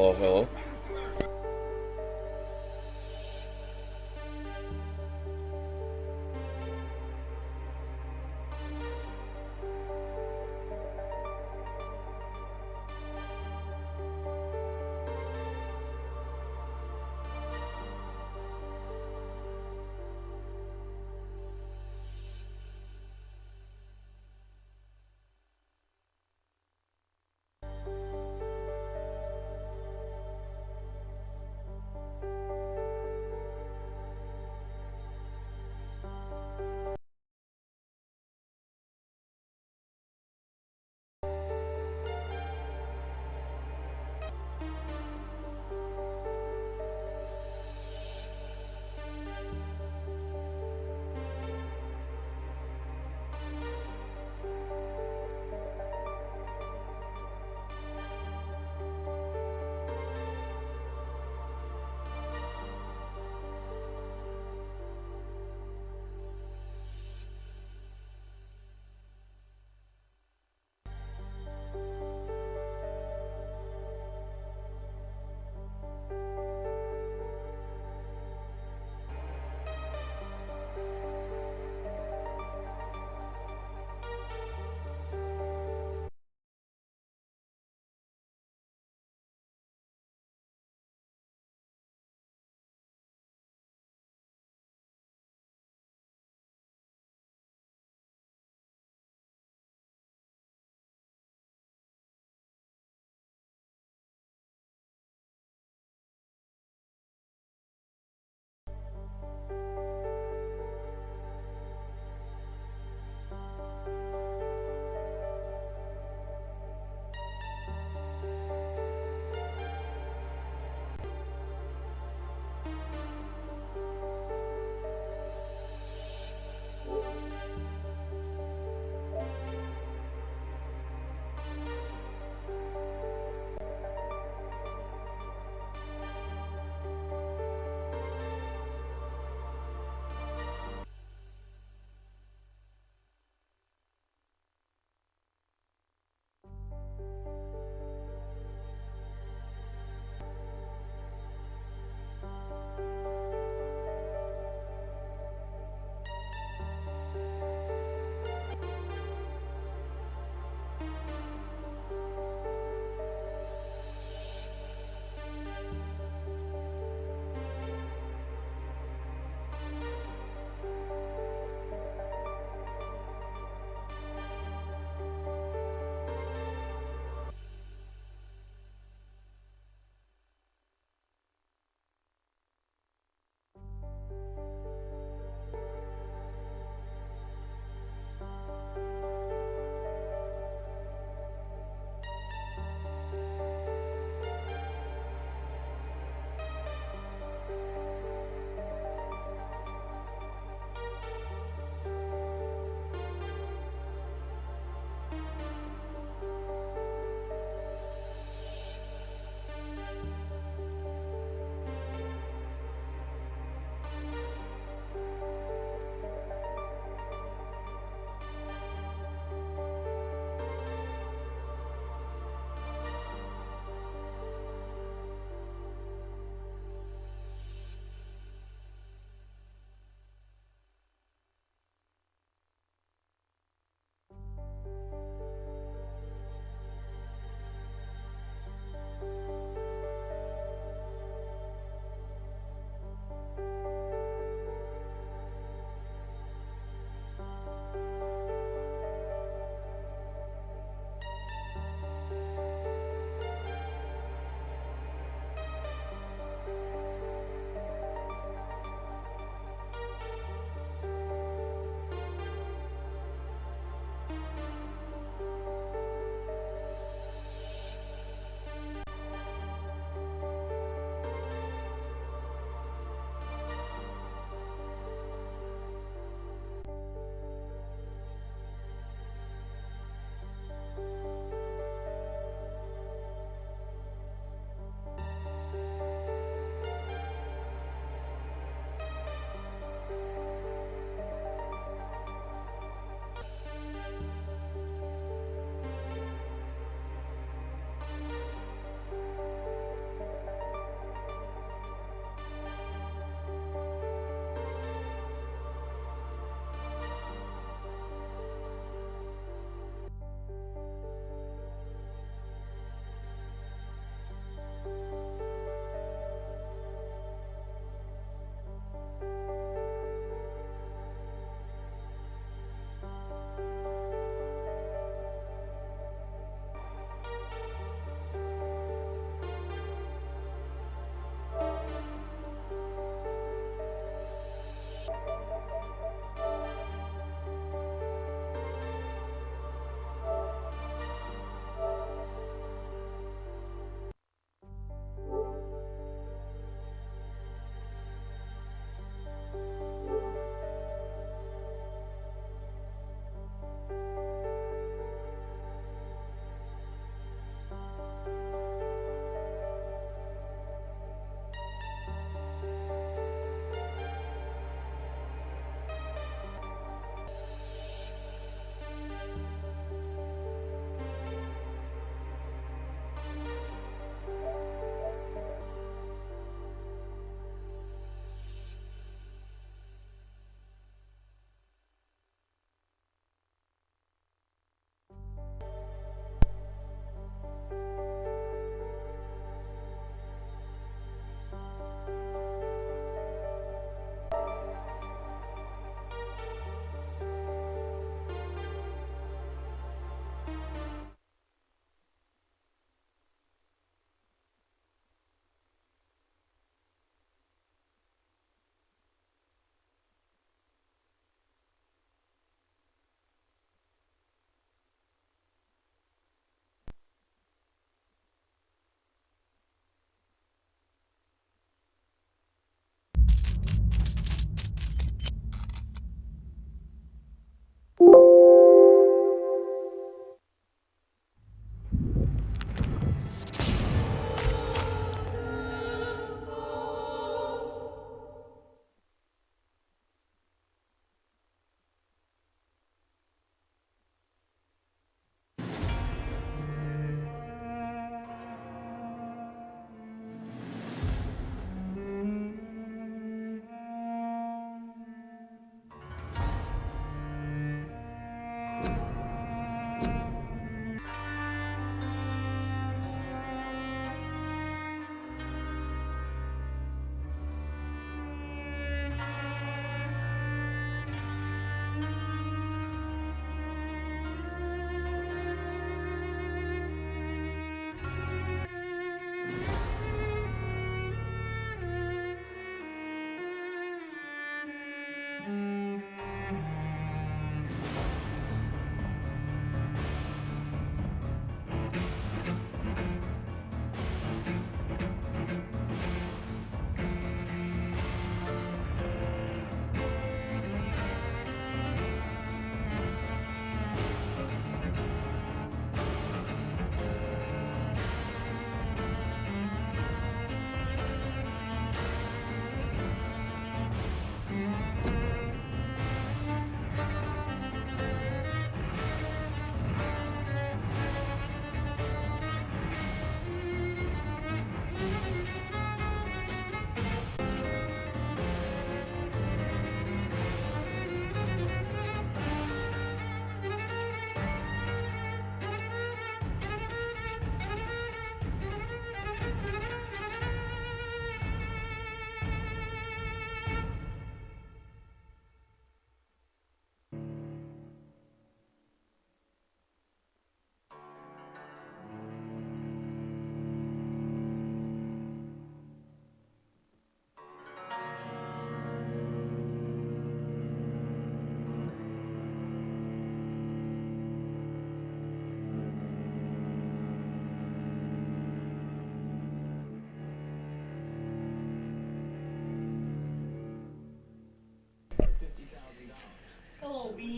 Hello.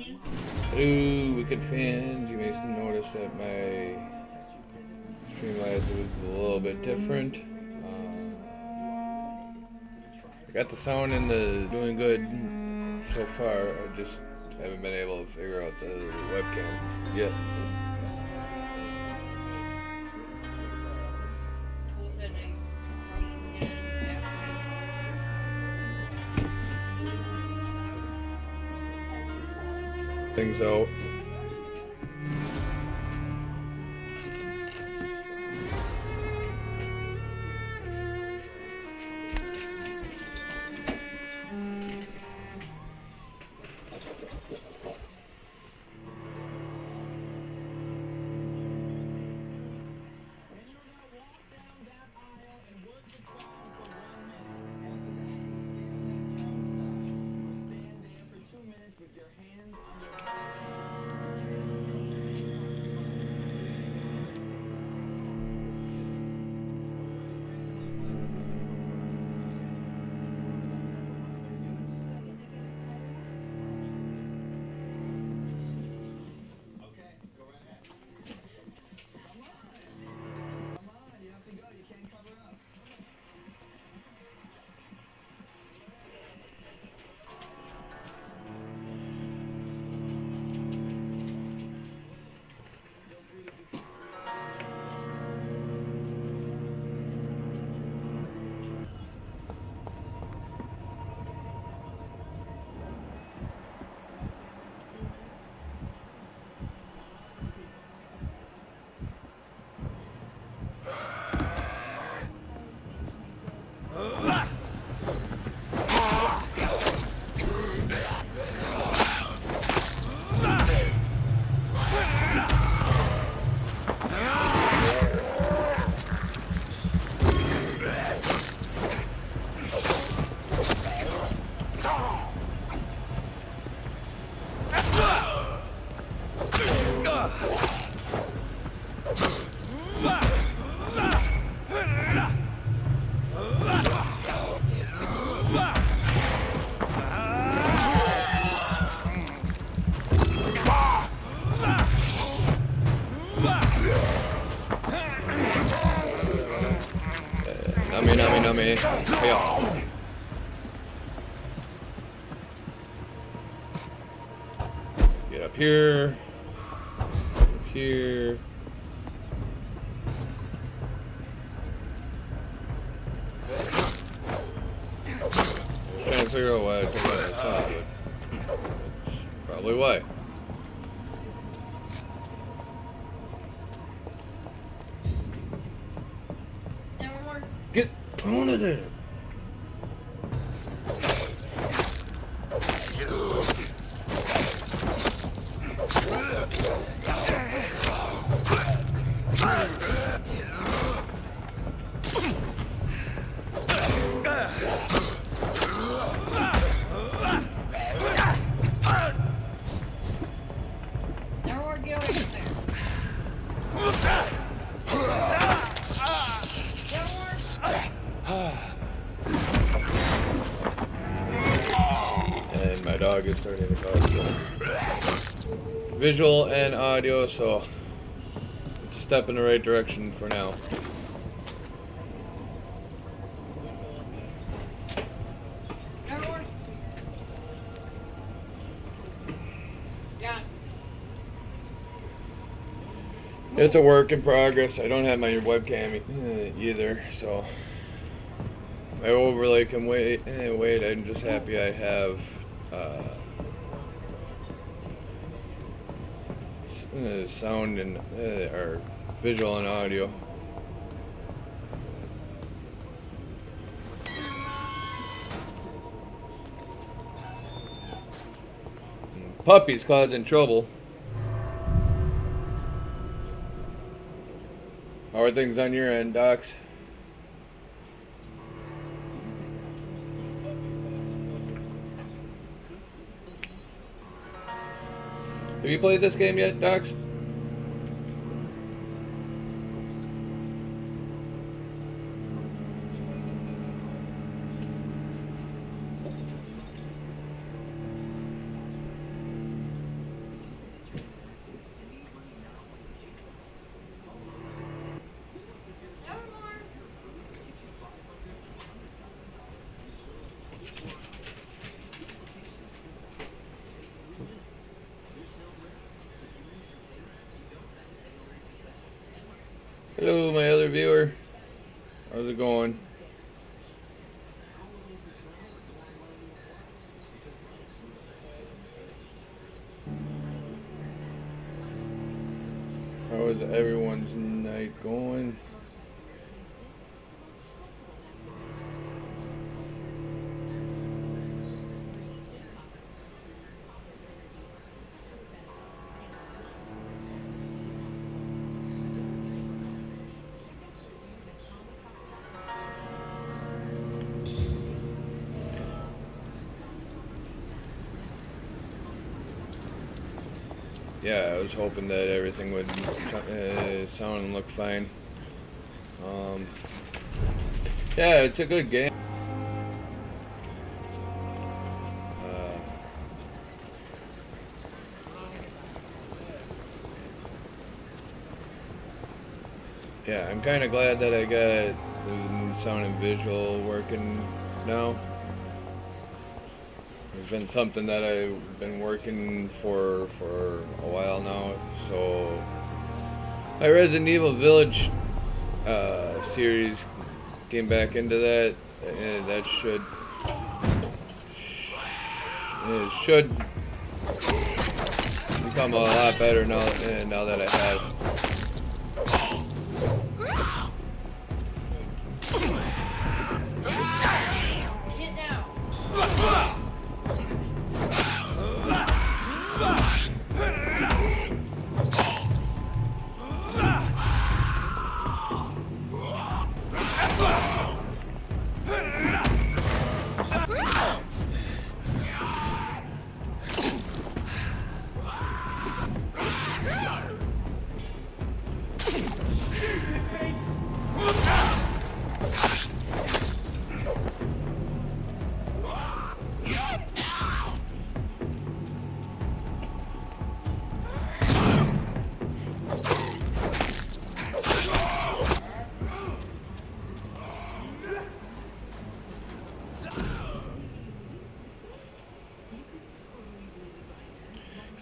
Hello, wicked fans. You may notice that my Streamlabs was a little bit different. I got the sound and the doing good so far. I just haven't been able to figure out the webcam yet. Things out. Nummy. Yeah. Get up here. Up here. Trying to figure out why I took out the top, but that's probably why. Get on to there. And my dog is starting to cause visual and audio, so it's a step in the right direction for now. It's a work in progress. I don't have my webcam either, so my overlay can wait. I'm just happy I have sound and or visual and audio. Puppy's causing trouble. How are things on your end, Docs? Have you played this game yet, Docs? Hello, my other viewer. How's it going? How is everyone's night going? Yeah, I was hoping that everything would sound and look fine. Yeah, it's a good game. Yeah, I'm kind of glad that I got the sound and visual working now. It's been something that I've been working for a while now. So my Resident Evil Village series came back into that. That should become a lot better now that I have.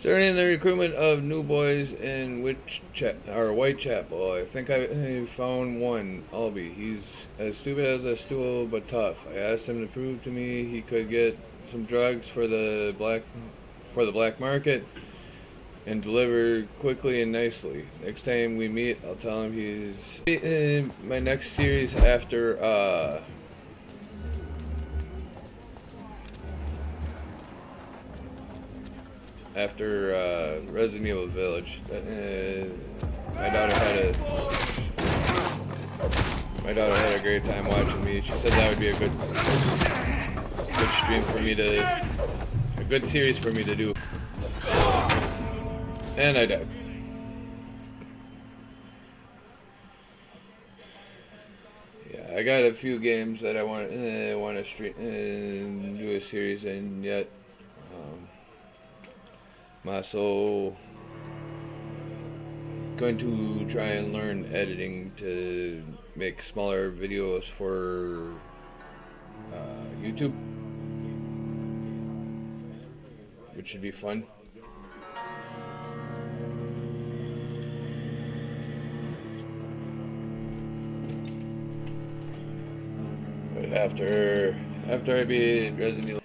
Starting the recruitment of new boys in Whitechapel. I think I found one, Albie. He's as stupid as a stool, but tough. I asked him to prove to me he could get some drugs for the black market and deliver quickly and nicely. Next time we meet, I'll tell him he's in my next series after Resident Evil Village. My daughter had a great time watching me. She said that would be a good stream for me a good series for me to do. And I died. Yeah, I got a few games that I want to stream and do a series in yet. I'm also going to try and learn editing to make smaller videos for YouTube, which should be fun. But after I beat Resident Evil,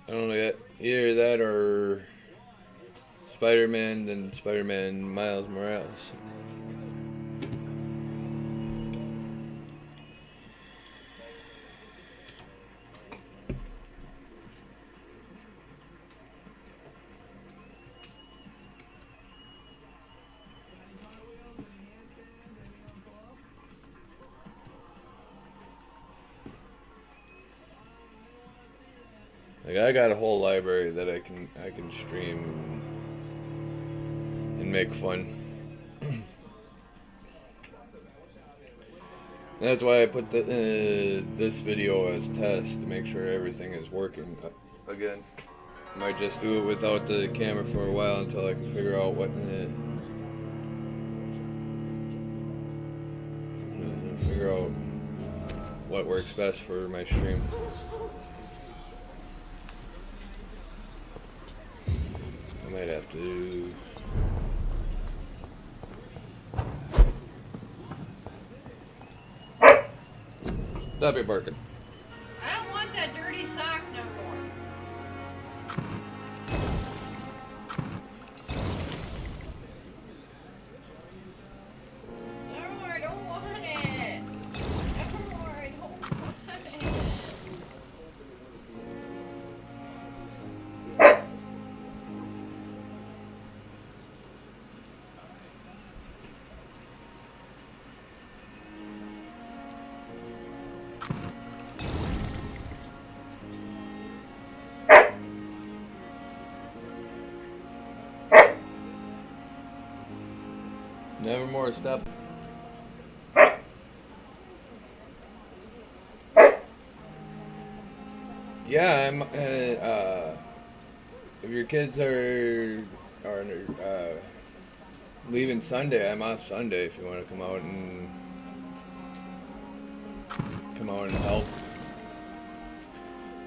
I don't know yet. Either that or Spider-Man, then Spider-Man Miles Morales. Like, I got a whole library that I can stream and make fun. That's why I put this video as test to make sure everything is working again. Might just do it without the camera for a while until I can figure out what works best for my stream. I might have to Stop your barking. I don't want that dirty sock no more. No, I don't want it. No, I don't want it. Nevermore, stop. Yeah, if your kids are leaving Sunday, I'm off Sunday. If you want to come out and help,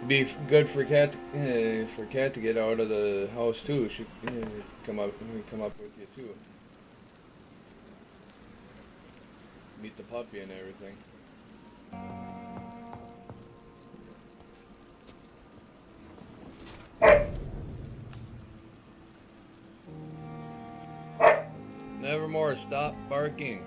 be good for Cat to get out of the house too. She come up with you too. Meet the puppy and everything. Nevermore, stop barking.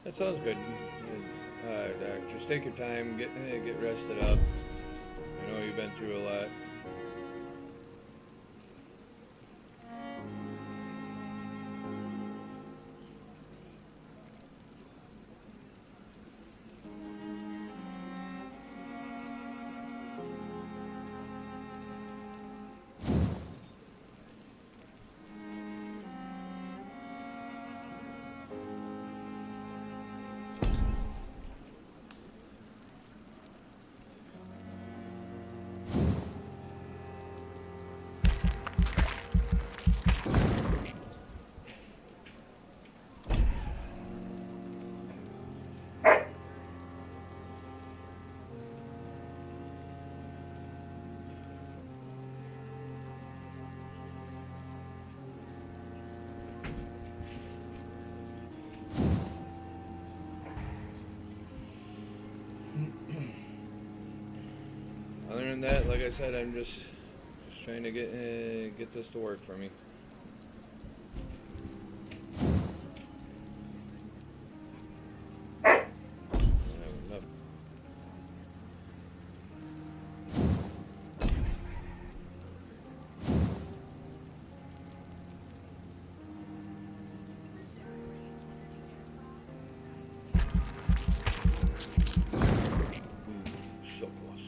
That sounds good. Just take your time, get rested up. I know you've been through a lot. Other than that, like I said, I'm just trying to get this to work for me. Enough. So close.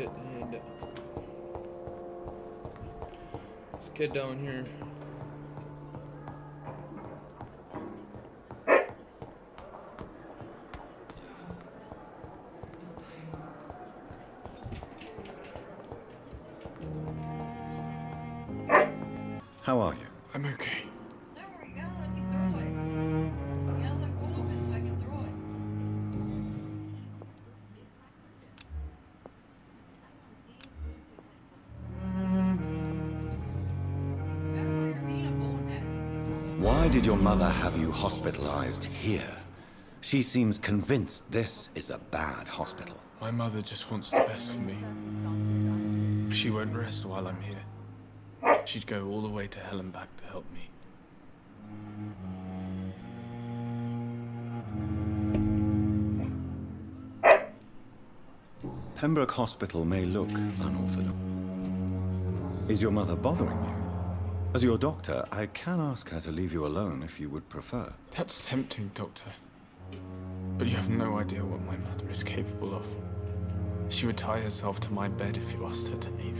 kid. And, this kid down here. How are you? I'm okay. No, you gotta let me throw it. You gotta let go of it so I can throw it. You're being a bonehead. Why did your mother have you hospitalized here? She seems convinced this is a bad hospital. My mother just wants the best for me. She won't rest while I'm here. She'd go all the way to hell and back to help me. Pembroke Hospital may look unorthodox. Is your mother bothering you? As your doctor, I can ask her to leave you alone if you would prefer. That's tempting, Doctor. But you have no idea what my mother is capable of. She would tie herself to my bed if you asked her to leave.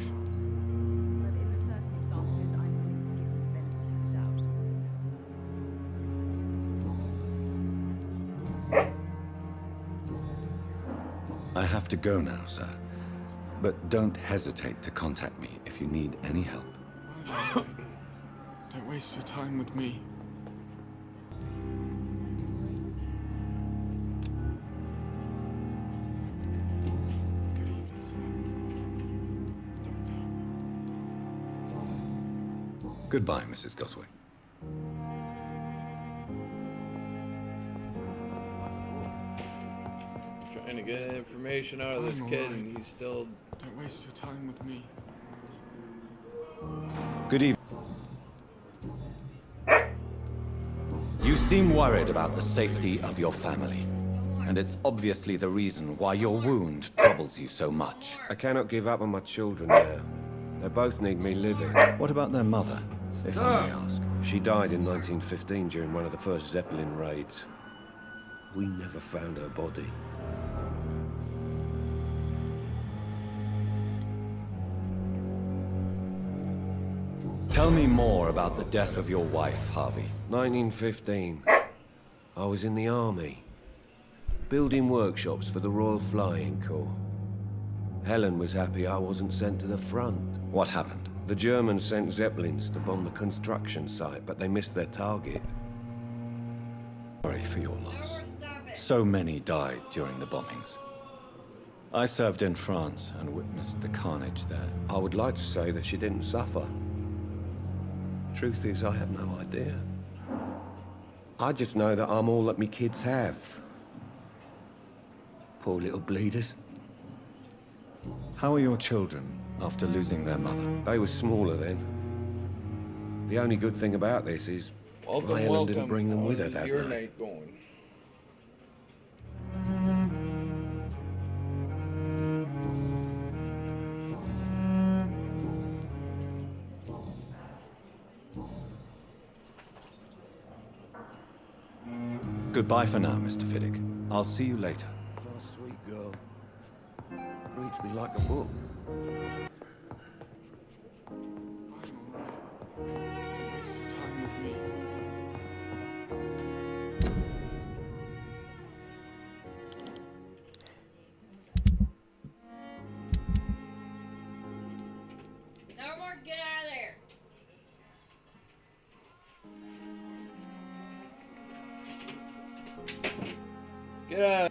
But in the circumstances, I'm willing to give you the benefit of the doubt. I have to go now, sir. But don't hesitate to contact me if you need any help. Don't waste your time with me. Goodbye, Mrs. Goswick. Trying to get information out of this I'm kid, alright. and he's still. Don't waste your time with me. Good evening. You seem worried about the safety of your family. And it's obviously the reason why your wound troubles you so much. I cannot give up on my children now. They both need me living. What about their mother, if I may ask? She died in 1915 during one of the first Zeppelin raids. We never found her body. Tell me more about the death of your wife, Harvey. 1915. I was in the army, building workshops for the Royal Flying Corps. Helen was happy I wasn't sent to the front. What happened? The Germans sent Zeppelins to bomb the construction site, but they missed their target. Sorry for your loss. Stop it. So many died during the bombings. I served in France and witnessed the carnage there. I would like to say that she didn't suffer. Truth is, I have no idea. I just know that I'm all that me kids have. Poor little bleeders. How are your children after losing their mother? They were smaller then. The only good thing about this is Welcome, Helen welcome. didn't bring them with her How's that your night. night going? Goodbye for now, Mr. Fiddick. I'll see you later. Oh, sweet girl. Reads me like a book. I'm alright. Don't waste your time with me. No more, get out of there. Get out.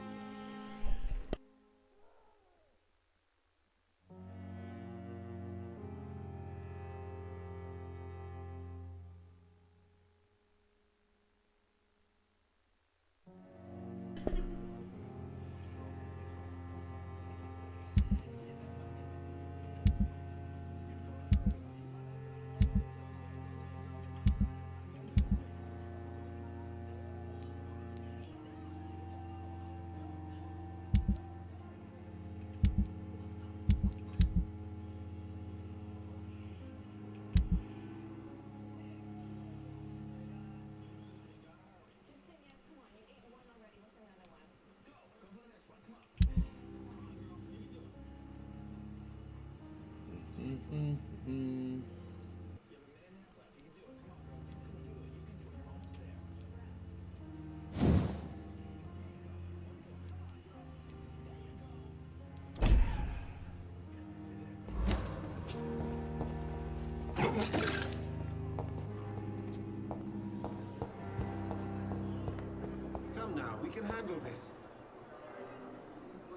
Come now, we can handle this.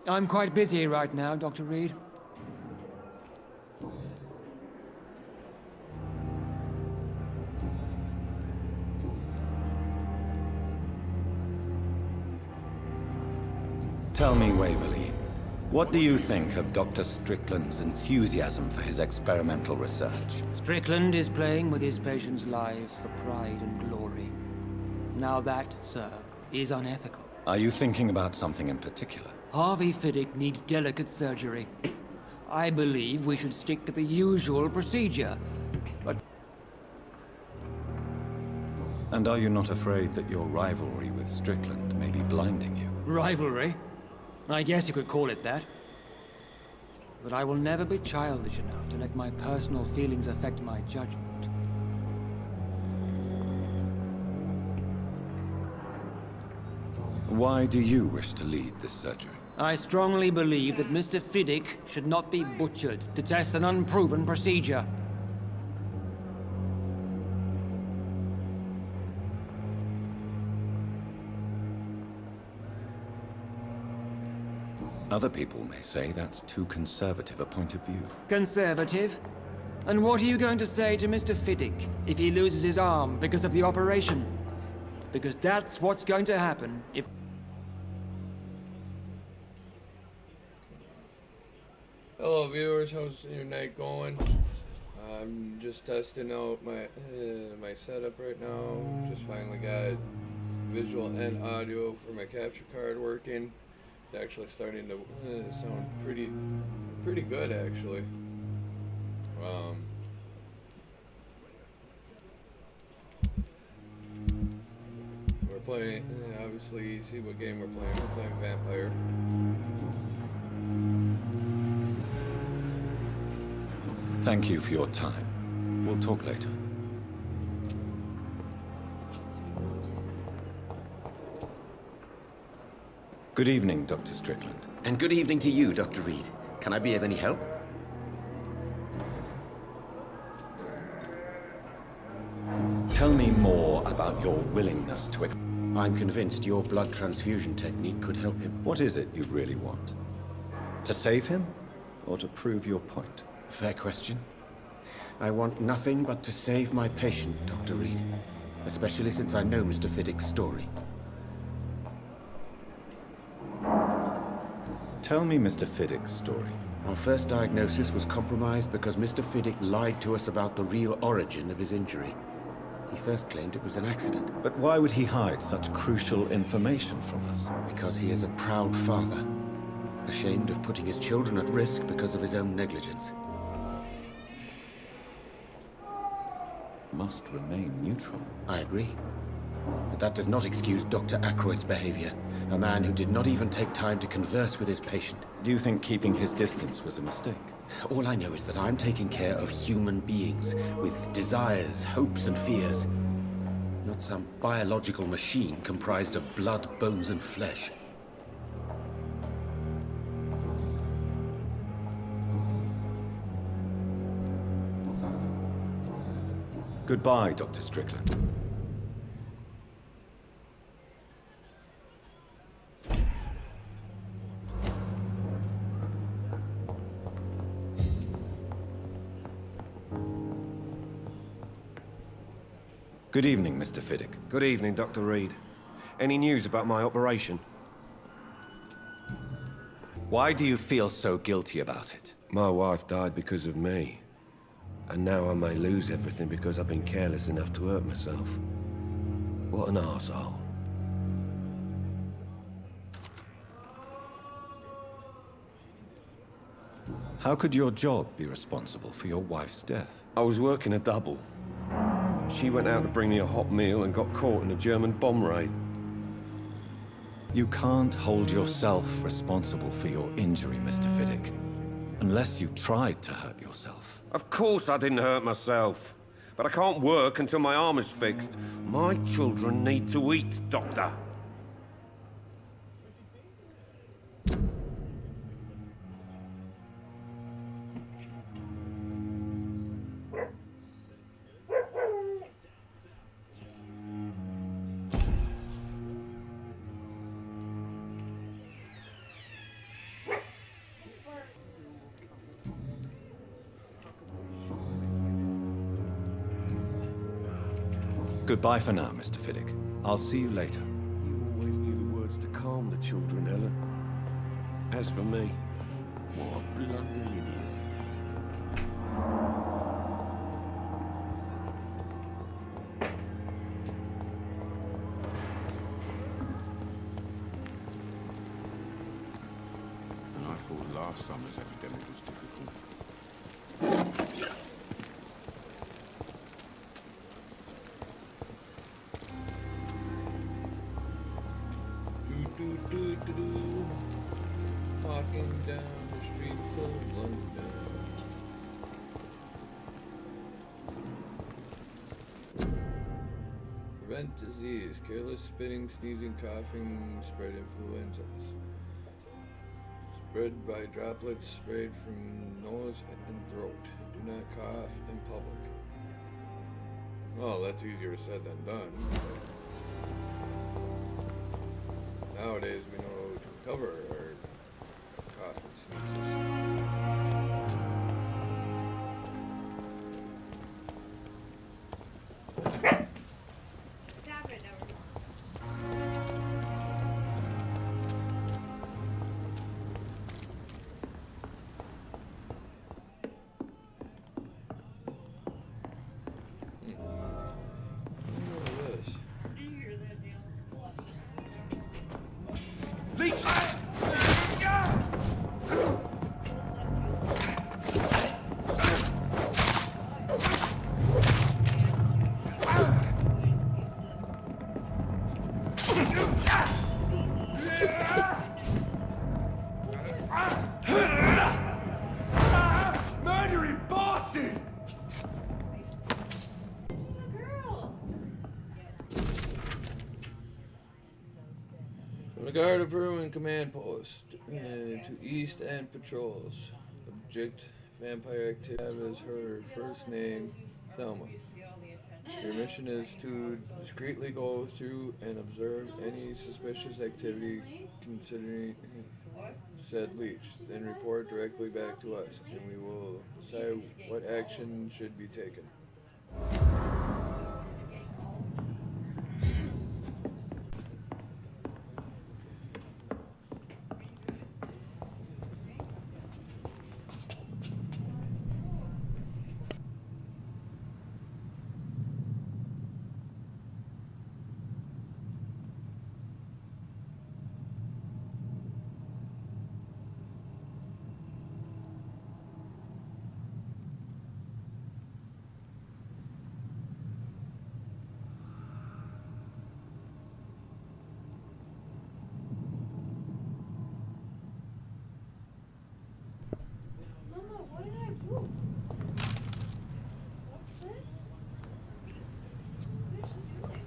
I'm quite busy right now, Dr. Reed. Tell me, Waverly, what do you think of Dr. Strickland's enthusiasm for his experimental research? Strickland is playing with his patients' lives for pride and glory. Now that, sir, is unethical. Are you thinking about something in particular? Harvey Fiddick needs delicate surgery. I believe we should stick to the usual procedure. But And are you not afraid that your rivalry with Strickland may be blinding you? rivalry? I guess you could call it that. But I will never be childish enough to let my personal feelings affect my judgment. Why do you wish to lead this surgery? I strongly believe that Mr. Fiddick should not be butchered to test an unproven procedure. Other people may say that's too conservative a point of view. Conservative? And what are you going to say to Mr. Fiddick if he loses his arm because of the operation? Because that's what's going to happen if... Hello viewers, how's your night going? I'm just testing out my setup right now. Just finally got visual and audio for my capture card working. It's actually starting to sound pretty good actually. We're playing, obviously you see what game we're playing. We're playing Vampire. Thank you for your time. We'll talk later. Good evening, Dr. Strickland. And good evening to you, Dr. Reed. Can I be of any help? Tell me more about your willingness to... I'm convinced your blood transfusion technique could help him. What is it you really want? To save him, or to prove your point? Fair question. I want nothing but to save my patient, Dr. Reed. Especially since I know Mr. Fiddick's story. Tell me Mr. Fiddick's story. Our first diagnosis was compromised because Mr. Fiddick lied to us about the real origin of his injury. He first claimed it was an accident. But why would he hide such crucial information from us? Because he is a proud father. Ashamed of putting his children at risk because of his own negligence. Must remain neutral. I agree. But that does not excuse Dr. Aykroyd's behavior. A man who did not even take time to converse with his patient. Do you think keeping his distance was a mistake? All I know is that I'm taking care of human beings with desires, hopes, and fears. Not some biological machine comprised of blood, bones, and flesh. Goodbye, Dr. Strickland. Good evening, Mr. Fiddick. Good evening, Dr. Reed. Any news about my operation? Why do you feel so guilty about it? My wife died because of me. And now I may lose everything because I've been careless enough to hurt myself. What an arsehole. How could your job be responsible for your wife's death? I was working a double. She went out to bring me a hot meal and got caught in a German bomb raid. You can't hold yourself responsible for your injury, Mr. Fiddick. Unless you tried to hurt yourself. Of course I didn't hurt myself. But I can't work until my arm is fixed. My children need to eat, Doctor. Goodbye for now, Mr. Fiddick. I'll see you later. You always knew the words to calm the children, Helen. As for me, what a blundering idiot. And I thought last summer's epidemic was difficult. Walking down the streets of London. Prevent disease. Careless spitting, sneezing, coughing, spread influenzas. Spread by droplets sprayed from nose and throat. Do not cough in public. Well, that's easier said than done. Nowadays, we know to cover our cough and sneezes. Stop it, no. Look at this. Do you hear that, Neil? Murdering bastard! Girl! From the Guard of Bruin Command Post to East End Patrols. Object Vampire Activity as her first name, Selma. Your mission is to discreetly go through and observe any suspicious activity considering said leech, then report directly back to us, and we will decide what action should be taken. Mama, what did I do? What's this? What is she doing?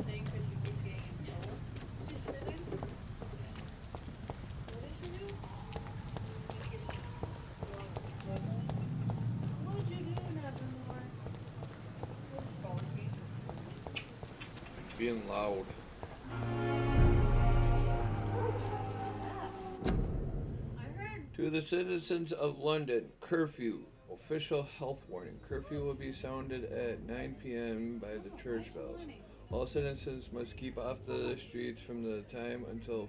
Saying because she keeps getting in trouble. She's sitting. What did she do? What did you do in that room? Being loud. To the citizens of London, curfew. Official health warning. Curfew will be sounded at 9 p.m. by the church bells. All citizens must keep off the streets from the time until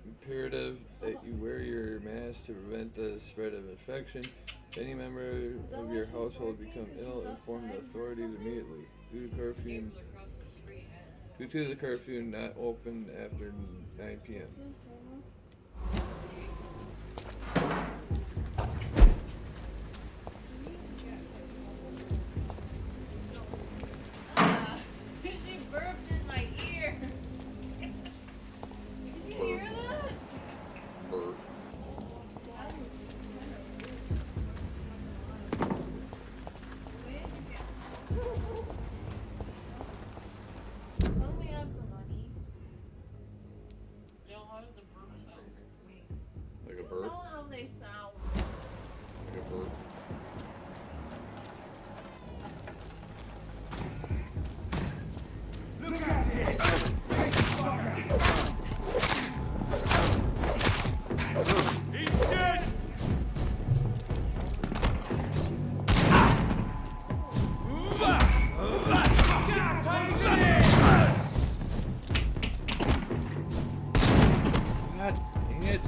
imperative that you wear your mask to prevent the spread of infection. If any member of your household become ill, inform the authorities immediately. Due to the curfew, not open after 9 p.m. She burped in my ear. Did you hear that? Bird. they sound. Careful. God dang it.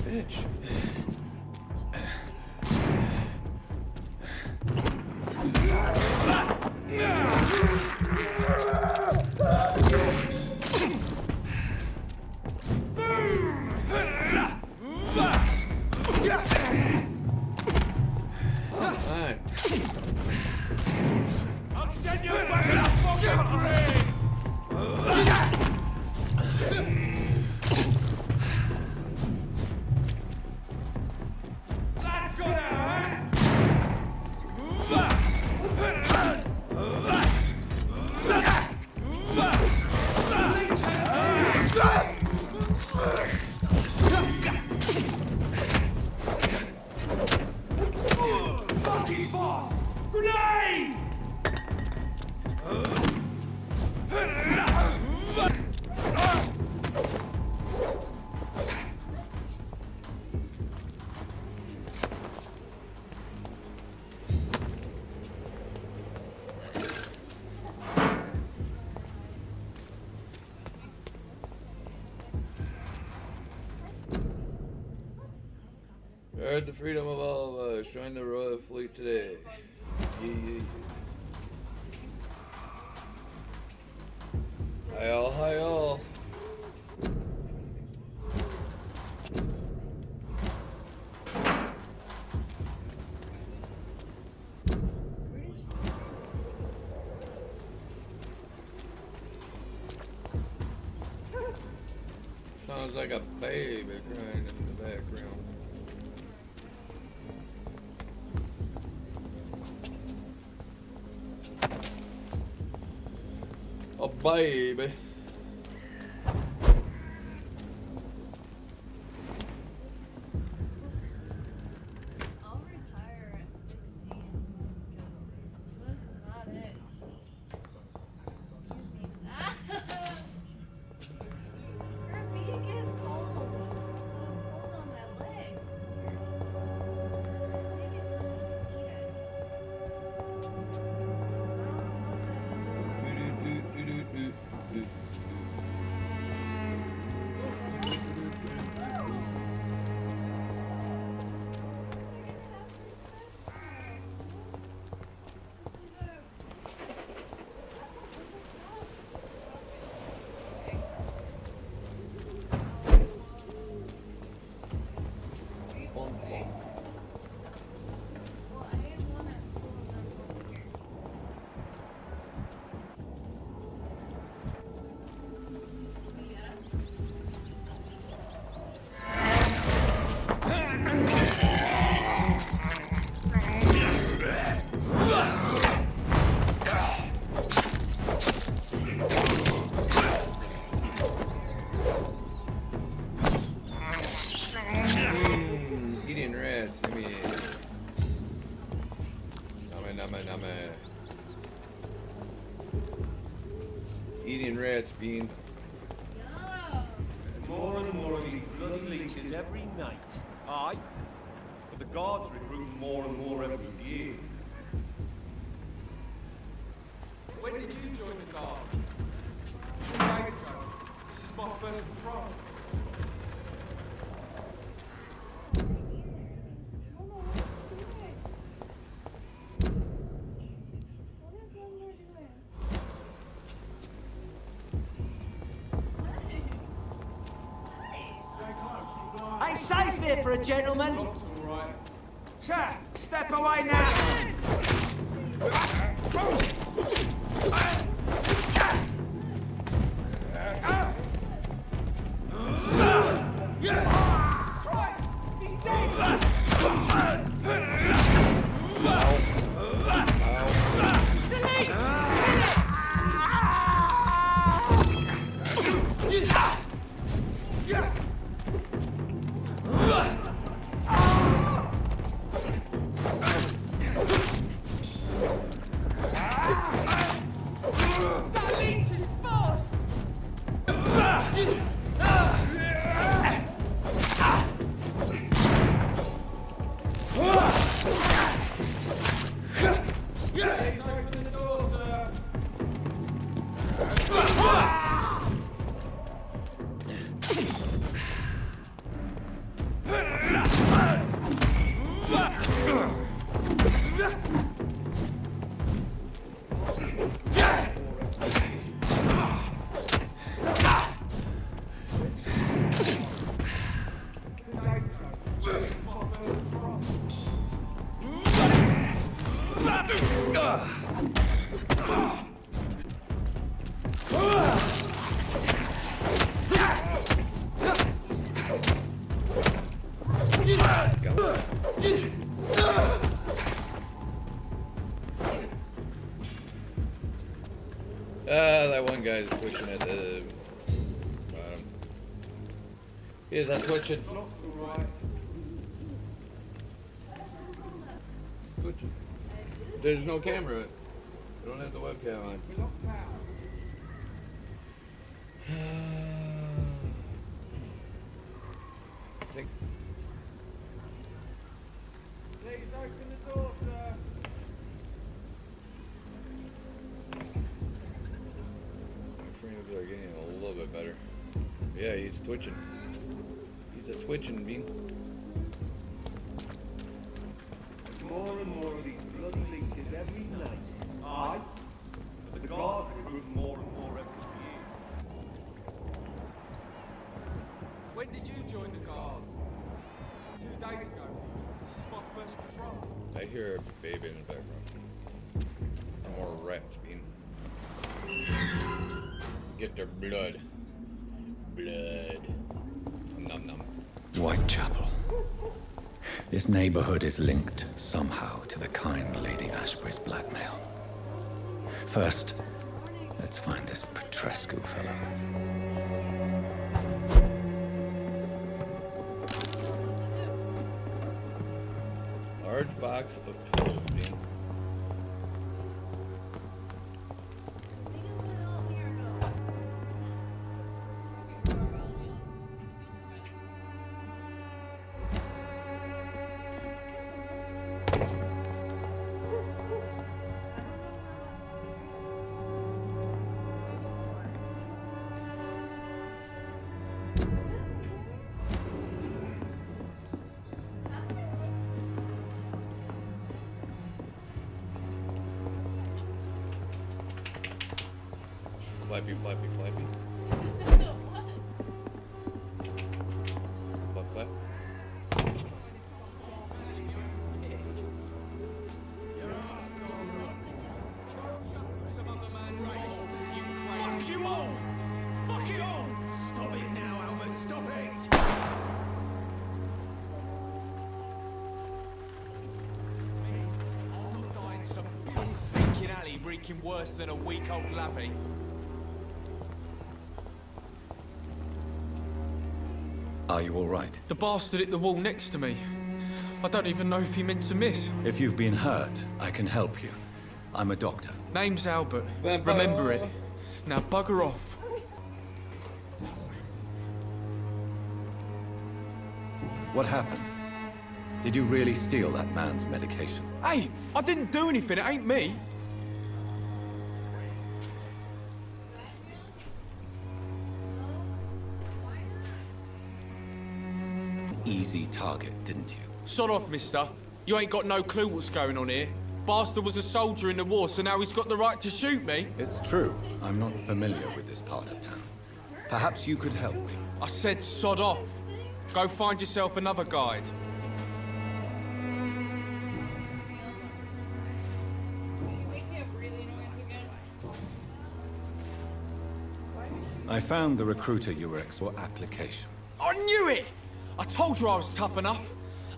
Bitch. Alright. I'll send you back to fucking grave! That's gonna hurt! Fucking fast! Grenade! Guard the freedom of all of us. Join the Royal Fleet today. Yeah. Hi all, hi all. Sounds like a baby crying in the background. A baby. I'll retire at 16 because this is not it. Excuse me. Her beak is cold. It's cold on my leg. I think it's heated. Well, I had one at school and then one here. Yes. Eating rats, I mean. Nama. Eating rats, Bean. No. More and more of these bloody leeches every night. Aye. But the guards recruit more and more every year. When did you join the guard? 2 days ago. This is my first patrol. Ain't safe here for a gentleman. Sir, step away now! Christ! He's dead! That leech is fast! Please open the door, sir. That one guy's twitching at the bottom. Is that twitching? Twitching. There's no camera. I don't have the webcam on. Sick. Please open the door, sir. My frames are getting a little bit better. Yeah, he's twitching. He's a twitching bean. More and more of these bloody leeches every night. Aye. But the guards recruit more and more every year. When did you join the guard? 2 days ago. This is my first patrol. I hear a baby in the background. More rats, bean. Get their blood. Blood. Num num. Whitechapel. This neighborhood is linked somehow to the kind Lady Ashbury's blackmail. First, let's find this Petrescu fellow. Large box of pills, bean. Flappy, flappy, flappy. Flap, flap. Fuck you all! Fuck it all! Stop it now, Albert, stop it! I'm not dying in some piss-stinking alley reeking worse than a week-old lavvy. Are you all right? The bastard hit the wall next to me. I don't even know if he meant to miss. If you've been hurt, I can help you. I'm a doctor. Name's Albert. Remember it. Now bugger off. What happened? Did you really steal that man's medication? Hey, I didn't do anything. It ain't me. Easy target, didn't you? Sod off, mister. You ain't got no clue what's going on here. Bastard was a soldier in the war, so now he's got the right to shoot me. It's true. I'm not familiar with this part of town. Perhaps you could help me. I said sod off. Go find yourself another guide. I found the recruiter you were for application. I knew it! I told you I was tough enough.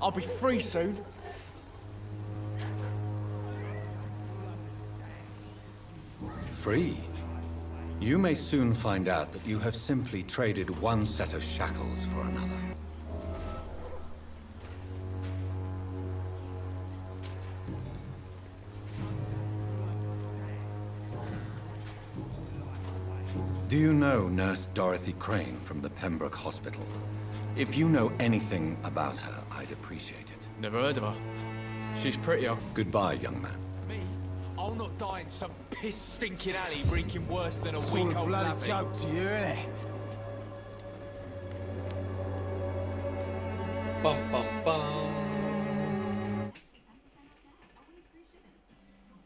I'll be free soon. Free? You may soon find out that you have simply traded one set of shackles for another. Do you know Nurse Dorothy Crane from the Pembroke Hospital? If you know anything about her, I'd appreciate it. Never heard of her. She's prettier. Goodbye, young man. Me? I'll not die in some piss-stinking alley reeking worse than a week-old lavvy. joke to you, innit? Bum bum bum.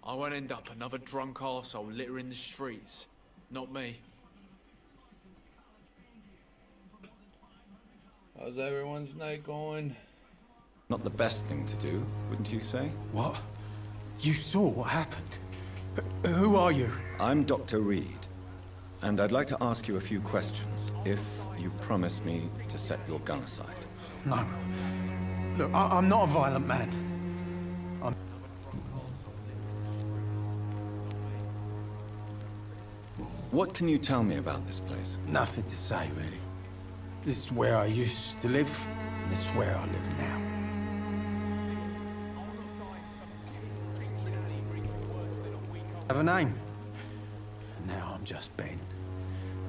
I won't end up another drunk arsehole littering the streets. Not me. How's everyone's night going? Not the best thing to do, wouldn't you say? What? You saw what happened? Who are you? I'm Dr. Reed, and I'd like to ask you a few questions, if you promise me to set your gun aside. No. Look, I'm not a violent man. What can you tell me about this place? Nothing to say, really. This is where I used to live, and this is where I live now. Have a name. Now I'm just Ben.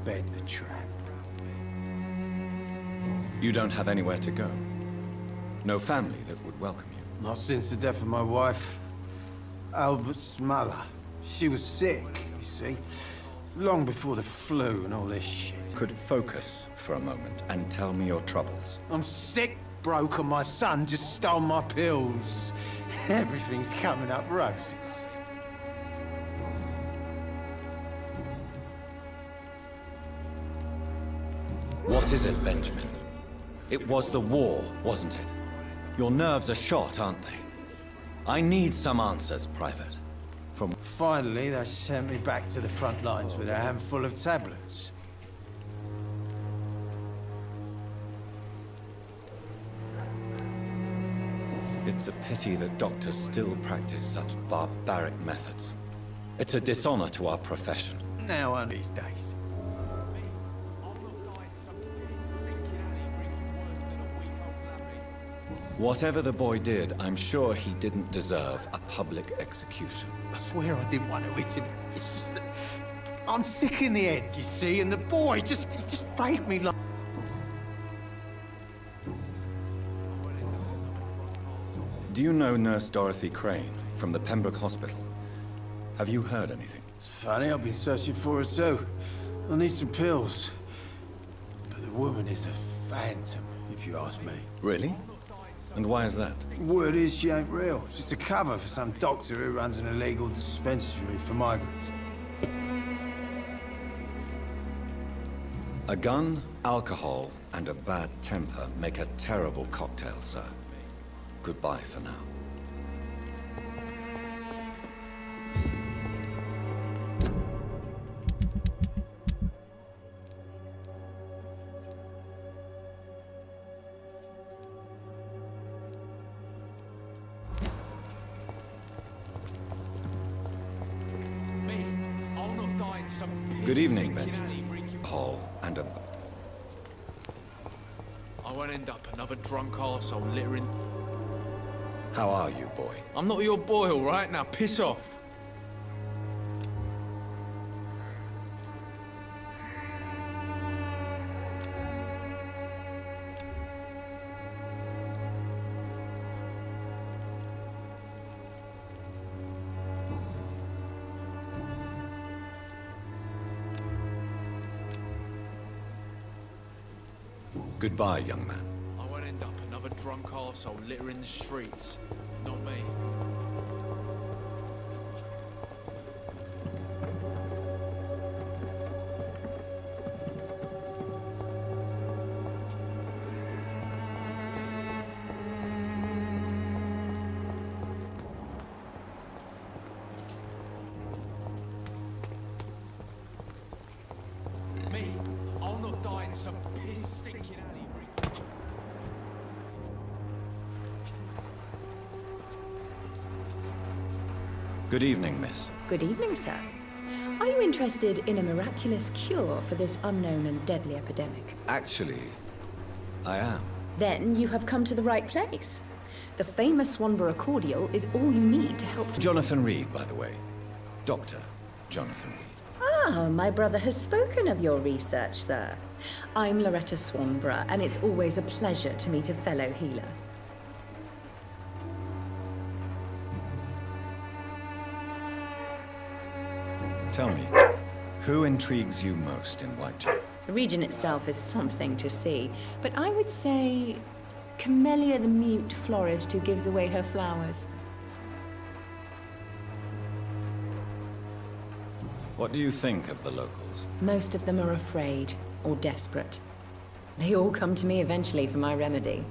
Ben the Tramp. You don't have anywhere to go? No family that would welcome you? Not since the death of my wife, Albert's mother. She was sick, you see. Long before the flu and all this shit. Could focus for a moment and tell me your troubles. I'm sick, broke, and my son just stole my pills. Everything's coming up roses. What is it, Benjamin? It was the war, wasn't it? Your nerves are shot, aren't they? I need some answers, Private. Finally, they sent me back to the front lines with a handful of tablets. It's a pity that doctors still practice such barbaric methods. It's a dishonor to our profession. Now on these days. Whatever the boy did, I'm sure he didn't deserve a public execution. I swear I didn't want to hit him. It's just that I'm sick in the head, you see, and the boy just faked me like... Do you know Nurse Dorothy Crane from the Pembroke Hospital? Have you heard anything? It's funny, I've been searching for her too. I need some pills. But the woman is a phantom, if you ask me. Really? And why is that? Word is she ain't real. She's a cover for some doctor who runs an illegal dispensary for migrants. A gun, alcohol, and a bad temper make a terrible cocktail, sir. Goodbye for now. Good evening, Benjamin. Hall and a... I won't end up another drunk arsehole littering... How are you, boy? I'm not your boy, all right? Now piss off. Goodbye, young man. I won't end up another drunk arsehole littering the streets. Not me. Me? I'll not die in some piss-stinking alley. Good evening, miss. Good evening, sir. Are you interested in a miraculous cure for this unknown and deadly epidemic? Actually, I am. Then you have come to the right place. The famous Swanborough cordial is all you need to help... Jonathan Reed, by the way. Dr. Jonathan Reed. Ah, my brother has spoken of your research, sir. I'm Loretta Swanborough, and it's always a pleasure to meet a fellow healer. Tell me, who intrigues you most in Whitechapel? The region itself is something to see, but I would say Camellia the mute florist who gives away her flowers. What do you think of the locals? Most of them are afraid or desperate. They all come to me eventually for my remedy.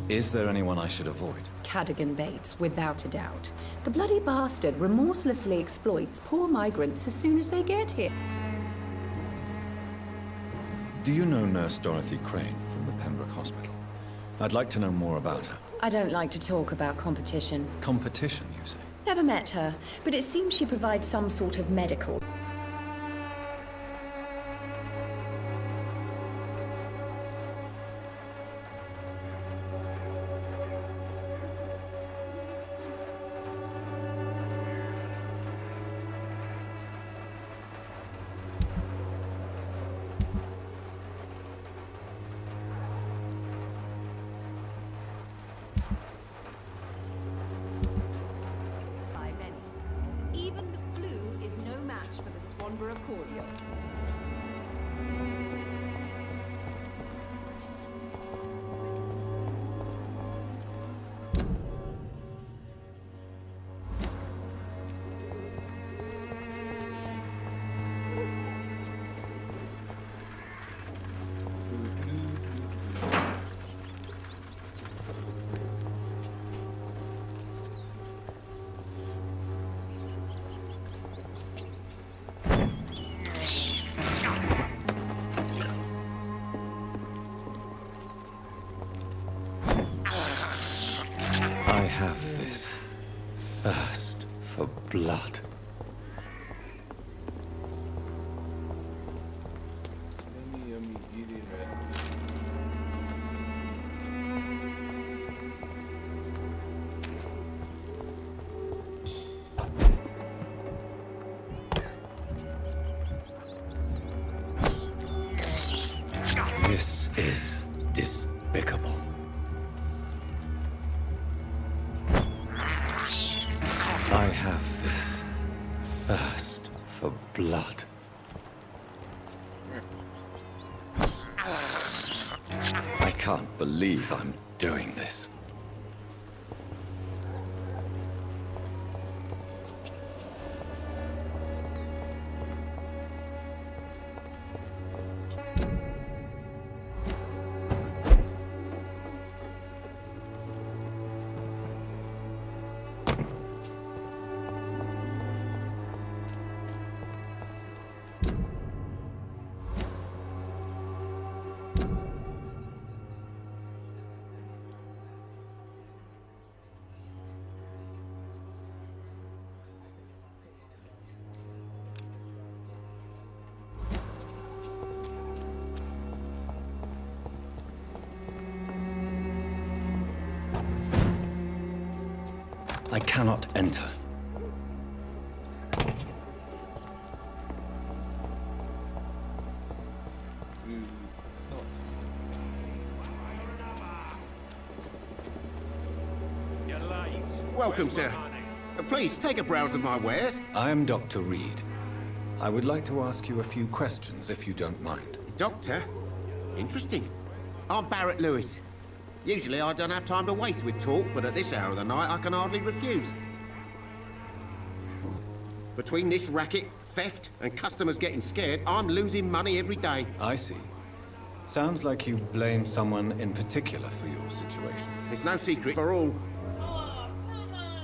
Is there anyone I should avoid? Cadogan Bates, without a doubt. The bloody bastard remorselessly exploits poor migrants as soon as they get here. Do you know Nurse Dorothy Crane from the Pembroke Hospital? I'd like to know more about her. I don't like to talk about competition. Competition, you say? Never met her, but it seems she provides some sort of medical... By many. Even the flu is no match for the Swanborough cordial. I have this thirst for blood. Yummy, yummy, eating red. This is despicable. I have this thirst for blood. I can't believe I'm doing this. I cannot enter. You're late. Welcome, sir. Please, take a browse of my wares. I am Dr. Reed. I would like to ask you a few questions, if you don't mind. doctor? Interesting. I'm Barrett Lewis. Usually I don't have time to waste with talk, but at this hour of the night I can hardly refuse. Between this racket, theft, and customers getting scared, I'm losing money every day. I see. Sounds like you blame someone in particular for your situation. It's no secret for all. Oh, come on.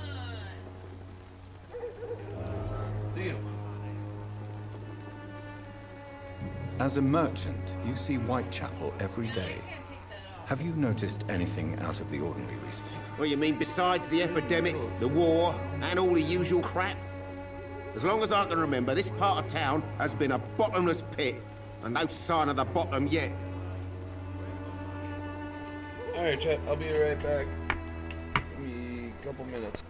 Deal. As a merchant, you see Whitechapel every day. Have you noticed anything out of the ordinary recently? What you mean besides the epidemic, the war, and all the usual crap? As long as I can remember, this part of town has been a bottomless pit, and no sign of the bottom yet. Alright, chat, I'll be right back. Give me a couple minutes.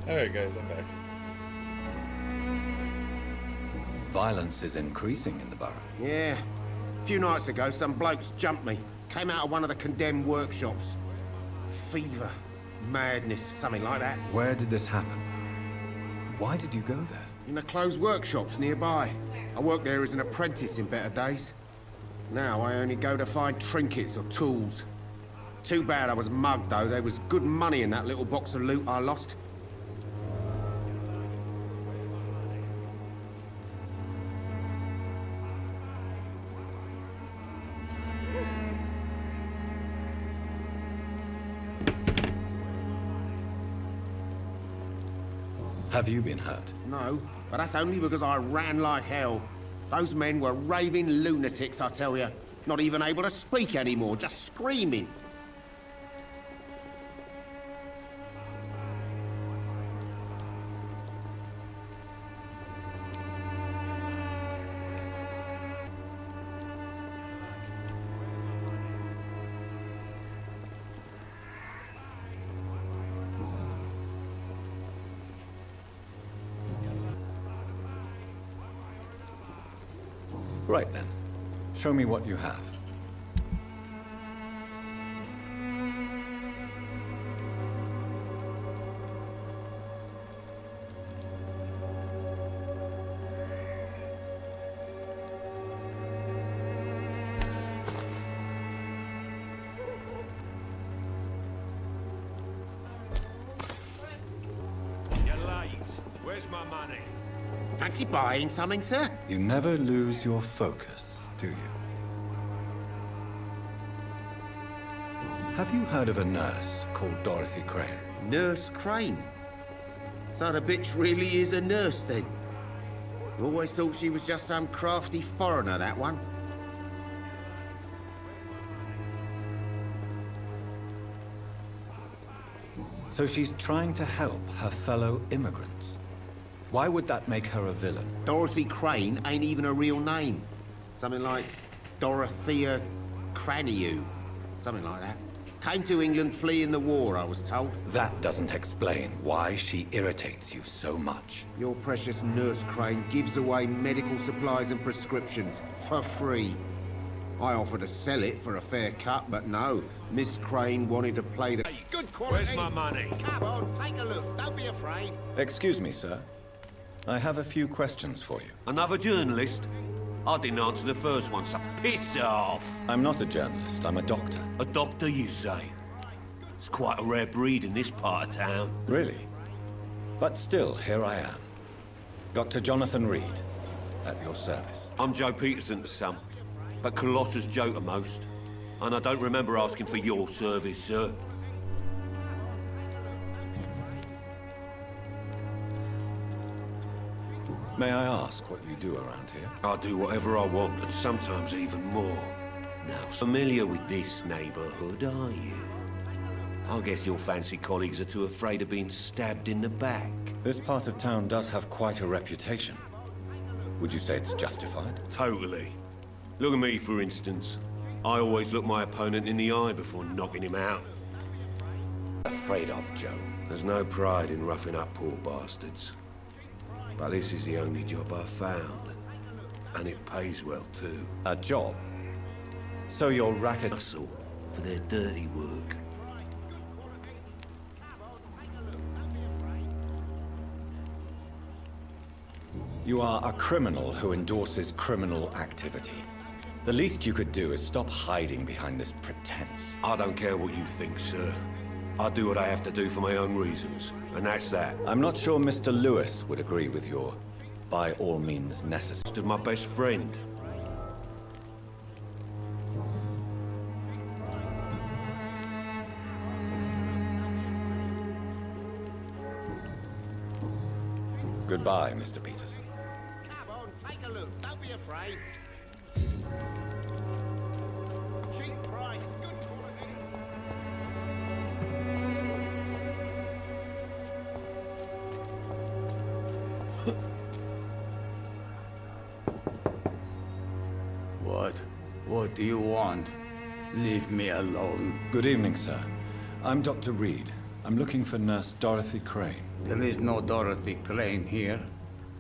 Alright guys, I'm back. Violence is increasing in the borough. Yeah. A few nights ago, some blokes jumped me. Came out of one of the condemned workshops. Fever, madness, something like that. Where did this happen? Why did you go there? In the closed workshops nearby. I worked there as an apprentice in better days. Now I only go to find trinkets or tools. Too bad I was mugged, though. There was good money in that little box of loot I lost. Have you been hurt? No, but that's only because I ran like hell. Those men were raving lunatics, I tell you. Not even able to speak anymore, just screaming. Right then. Show me what you have. You're late. Where's my money? Fancy buying something, sir? You never lose your focus, do you? Have you heard of a nurse called Dorothy Crane? Nurse Crane? So the bitch really is a nurse, then? Always thought she was just some crafty foreigner, that one. So she's trying to help her fellow immigrants. Why would that make her a villain? Dorothy Crane ain't even a real name. Something like Dorothea Craniu. Something like that. Came to England fleeing the war, I was told. That doesn't explain why she irritates you so much. Your precious Nurse Crane gives away medical supplies and prescriptions for free. I offered to sell it for a fair cut, but no. Miss Crane wanted to play the... Hey, good quality! Where's my money? Come on, take a look. Don't be afraid. Excuse me, sir. I have a few questions for you. Another journalist? I didn't answer the first one, so piss off! I'm not a journalist, I'm a doctor. A doctor, you say? It's quite a rare breed in this part of town. Really? But still, here I am. Dr. Jonathan Reed, at your service. I'm Joe Peterson to some, but Colossus Joe to most. And I don't remember asking for your service, sir. May I ask what you do around here? I do whatever I want, and sometimes even more. Now, familiar with this neighborhood, are you? I guess your fancy colleagues are too afraid of being stabbed in the back. This part of town does have quite a reputation. Would you say it's justified? Totally. Look at me, for instance. I always look my opponent in the eye before knocking him out. Afraid of, Joe? There's no pride in roughing up poor bastards. But this is the only job I've found. And it pays well, too. A job? So your racket... Hustle for their dirty work. You are a criminal who endorses criminal activity. The least you could do is stop hiding behind this pretense. I don't care what you think, sir. I do what I have to do for my own reasons, and that's that. I'm not sure Mr. Lewis would agree with your by all means necessary. To my best friend. Goodbye, Mr. Peterson. Come on, take a look. Don't be afraid. Cheap price, good quality. What do you want? Leave me alone. Good evening, sir. I'm Dr. Reed. I'm looking for Nurse Dorothy Crane. There is no Dorothy Crane here.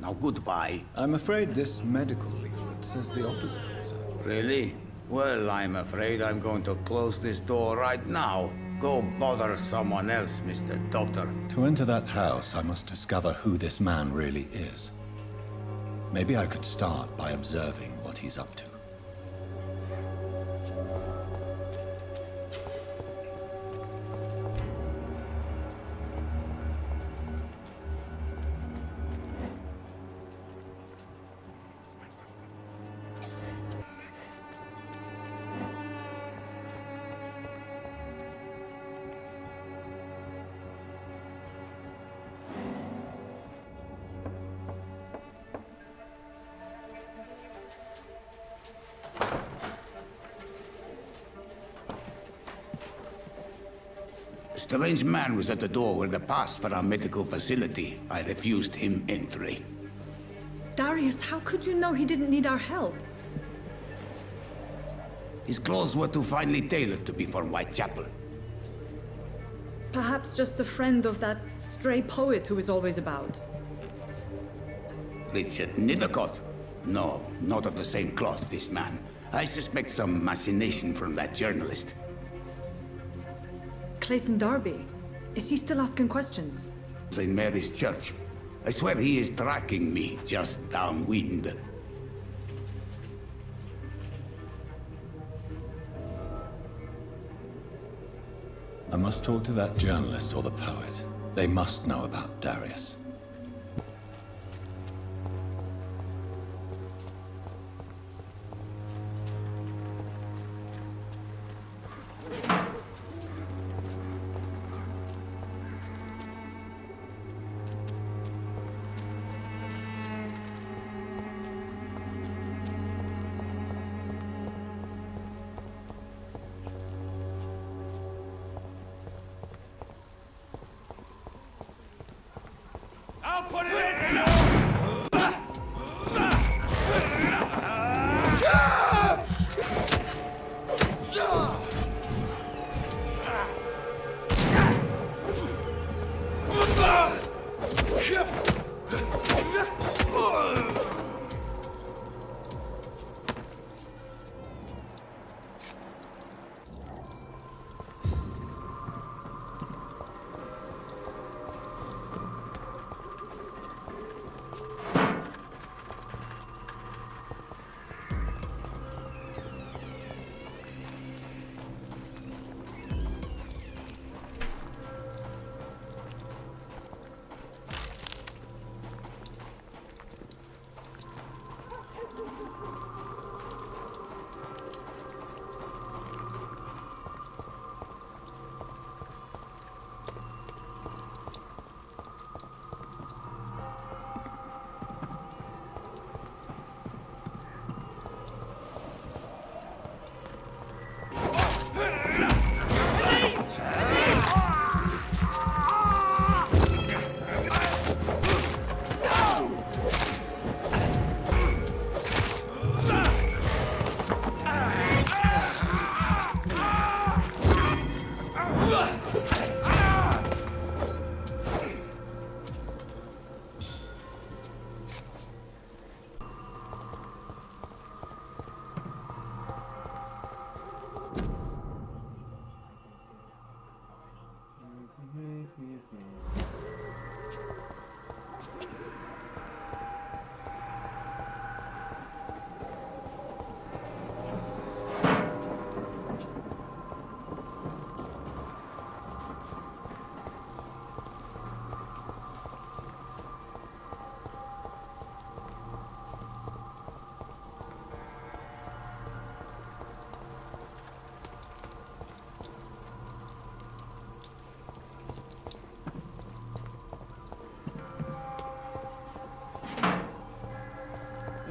Now goodbye. I'm afraid this medical leaflet says the opposite, sir. Really? Well, I'm afraid I'm going to close this door right now. Go bother someone else, Mr. Doctor. To enter that house, I must discover who this man really is. Maybe I could start by observing what he's up to. A strange man was at the door with a pass for our medical facility. I refused him entry. Darius, how could you know he didn't need our help? His clothes were too finely tailored to be for Whitechapel. Perhaps just a friend of that stray poet who is always about. Richard Nithercott? No, not of the same cloth, this man. I suspect some machination from that journalist. Clayton Darby. Is he still asking questions? St. Mary's Church. I swear he is tracking me just downwind. I must talk to that journalist or the poet. They must know about Darius. I'll put it in!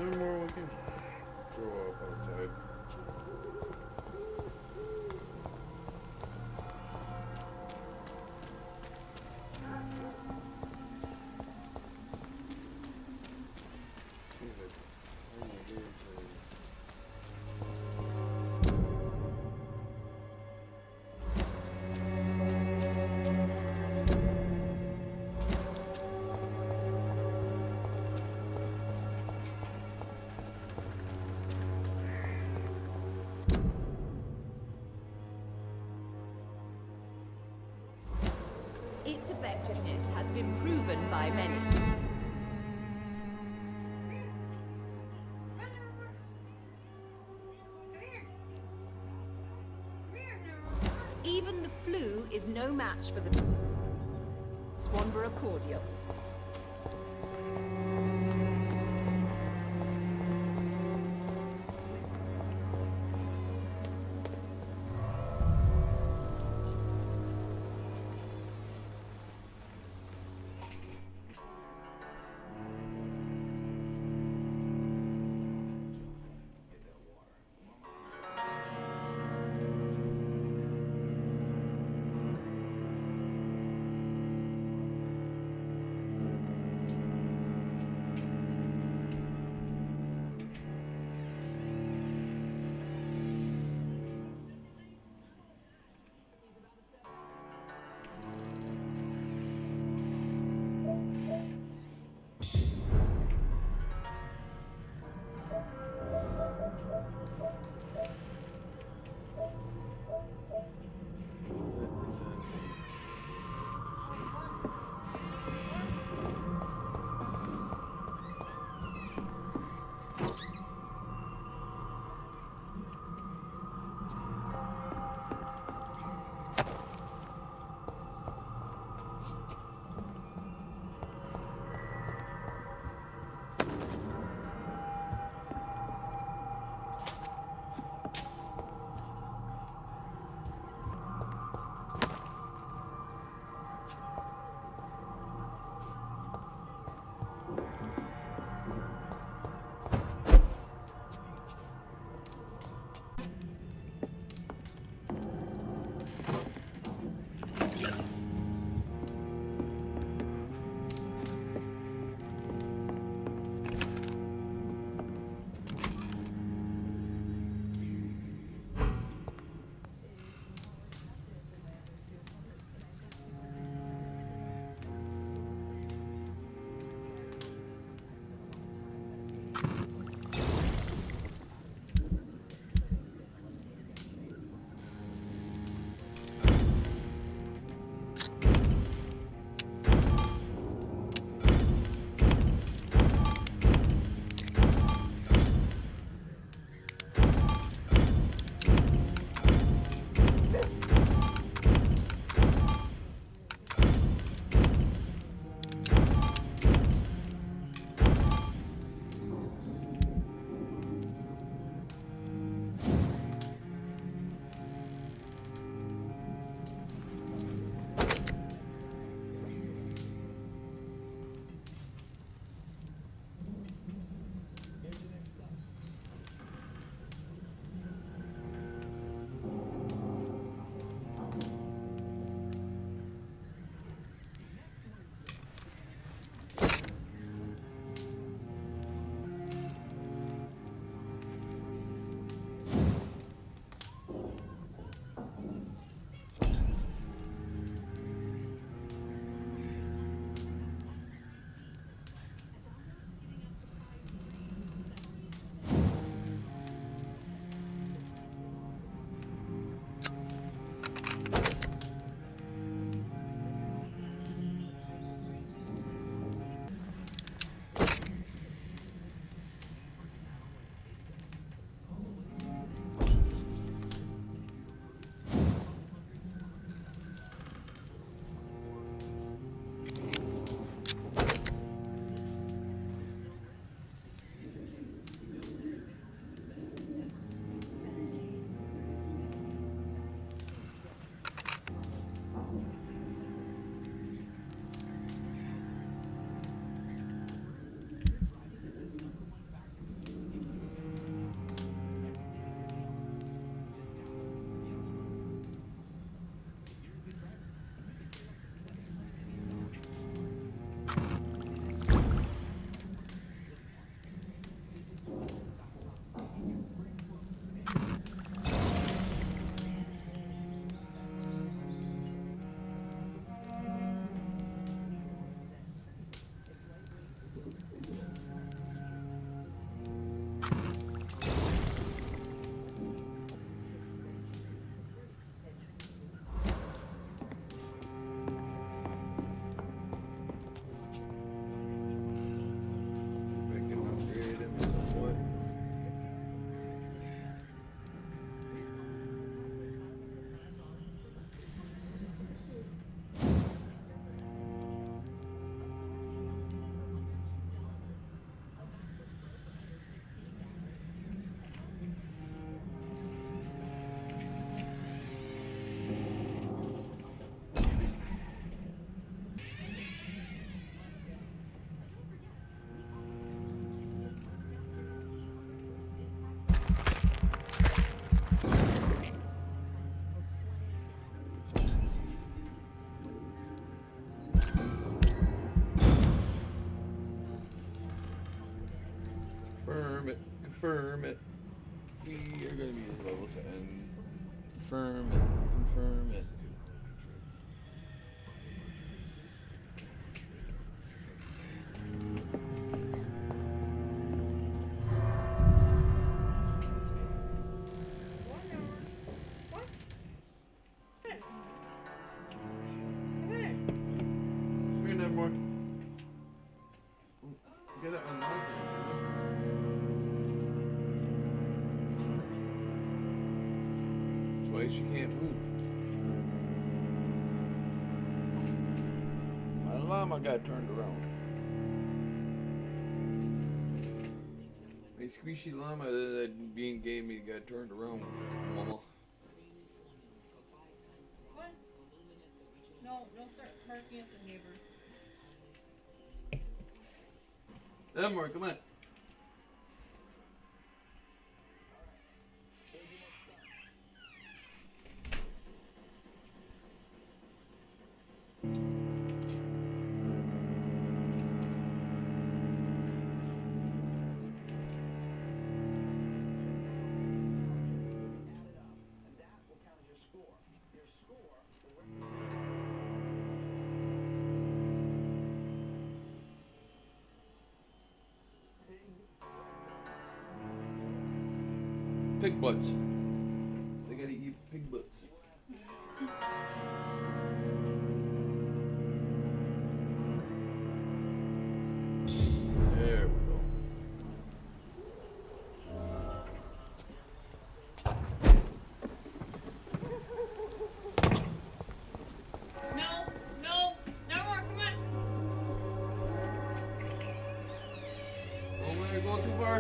One more we can throw up outside. Its effectiveness has been proven by many. Even the flu is no match for the Swanborough cordial. Confirm it. We are gonna be level 10. Confirm it. Confirm it. We're gonna have more. Get it unlocked. That's why she can't move. My llama got turned around. My squishy llama that being gave me got turned around, mama. What? No, sir. Barking at the neighbor. Elmore, come on. Pig butts. They gotta eat pig butts. There we go. No more, come on. Don't let her go too far.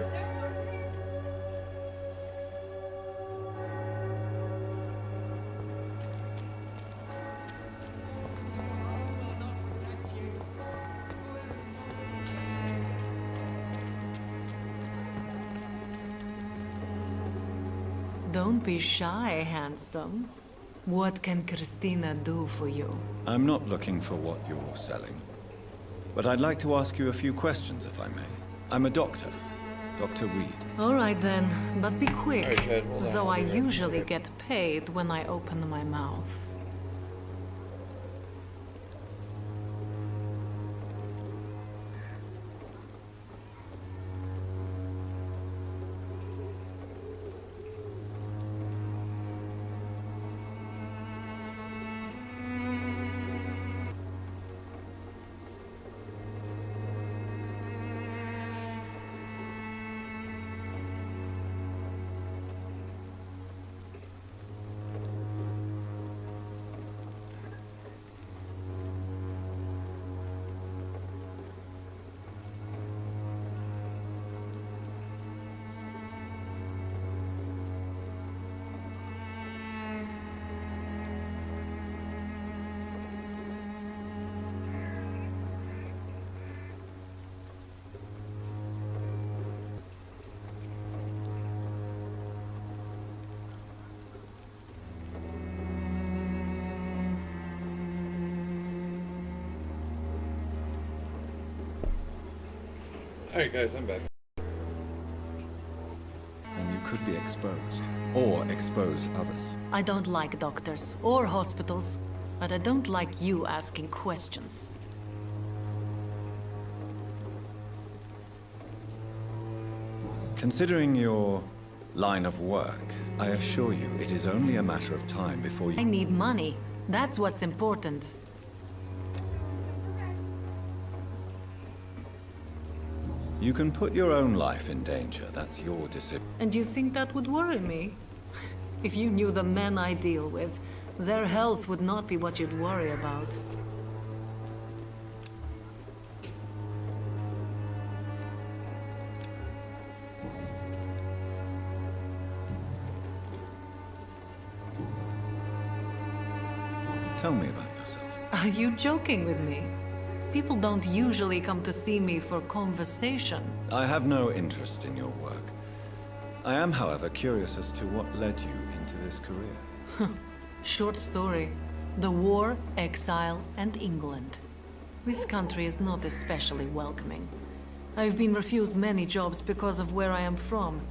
Don't be shy, handsome. What can Christina do for you? I'm not looking for what you're selling. But I'd like to ask you a few questions, if I may. I'm a doctor. Dr. Reed. All right then, but be quick. All right, Chad, hold on. Though I I'll be right usually back. get paid when I open my mouth. Alright guys, I'm back. And you could be exposed. Or expose others. I don't like doctors or hospitals, but I don't like you asking questions. Considering your line of work, I assure you it is only a matter of time before I you... need money. That's what's important. You can put your own life in danger. That's your decision. And you think that would worry me? If you knew the men I deal with, their health would not be what you'd worry about. Tell me about yourself. Are you joking with me? People don't usually come to see me for conversation. I have no interest in your work. I am, however, curious as to what led you into this career. Short story. The war, exile, and England. This country is not especially welcoming. I've been refused many jobs because of where I am from.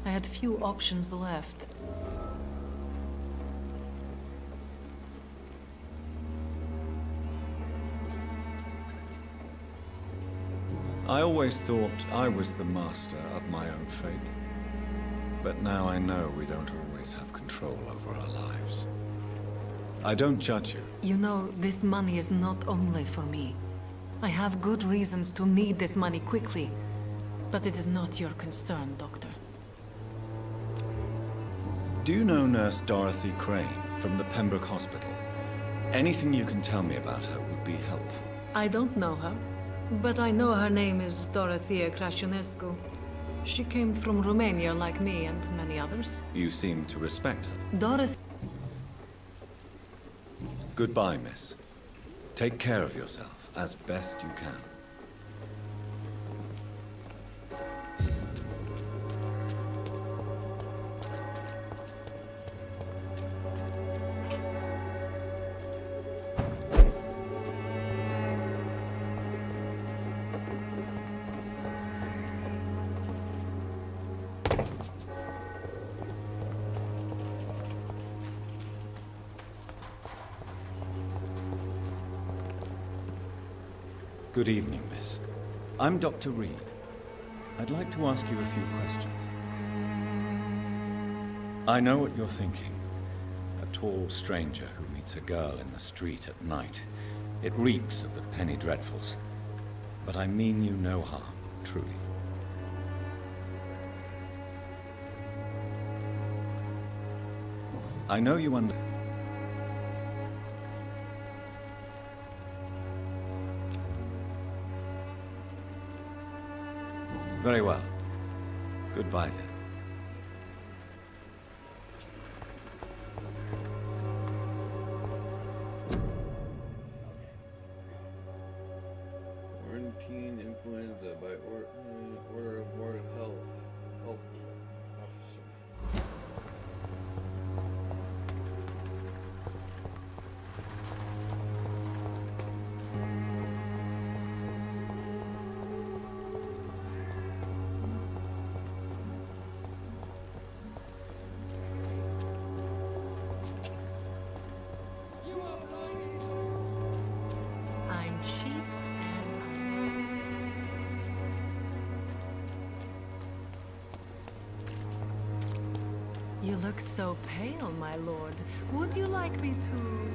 I had few options left. I always thought I was the master of my own fate. But now I know we don't always have control over our lives. I don't judge you. You know, this money is not only for me. I have good reasons to need this money quickly. But it is not your concern, Doctor. Do you know Nurse Dorothy Crane from the Pembroke Hospital? Anything you can tell me about her would be helpful. I don't know her, but I know her name is Dorothea Crăciunescu. She came from Romania like me and many others. You seem to respect her. Dorothy... Goodbye, miss. Take care of yourself as best you can. Good evening, miss. I'm Dr. Reed. I'd like to ask you a few questions. I know what you're thinking. A tall stranger who meets a girl in the street at night. It reeks of the penny dreadfuls. But I mean you no harm, truly. I know you Very well. Goodbye, then. Quarantine influenza by order of Board of Health officer. I'm cheap and... You look so pale, my lord. Would you like me to...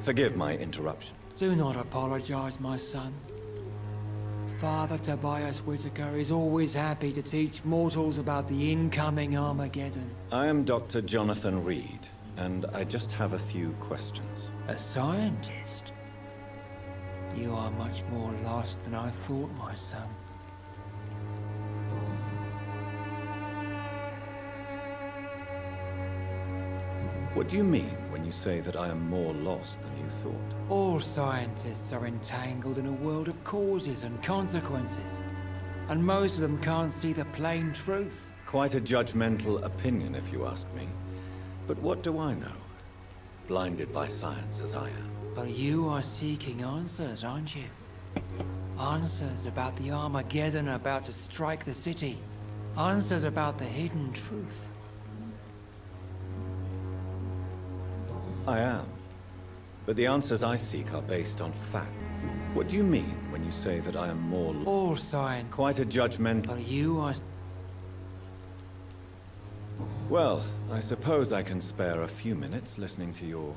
Forgive my interruption. Do not apologize, my son. Father Tobias Whitaker is always happy to teach mortals about the incoming Armageddon. I am Dr. Jonathan Reed, and I just have a few questions. A scientist? You are much more lost than I thought, my son. What do you mean when you say that I am more lost than you thought? All scientists are entangled in a world of causes and consequences, and most of them can't see the plain truth. Quite a judgmental opinion, if you ask me. But what do I know? Blinded by science as I am. But you are seeking answers, aren't you? Answers about the Armageddon about to strike the city. Answers about the hidden truth. I am. But the answers I seek are based on fact. What do you mean when you say that I am more... All science. Quite a judgmental... But you are... Well, I suppose I can spare a few minutes listening to your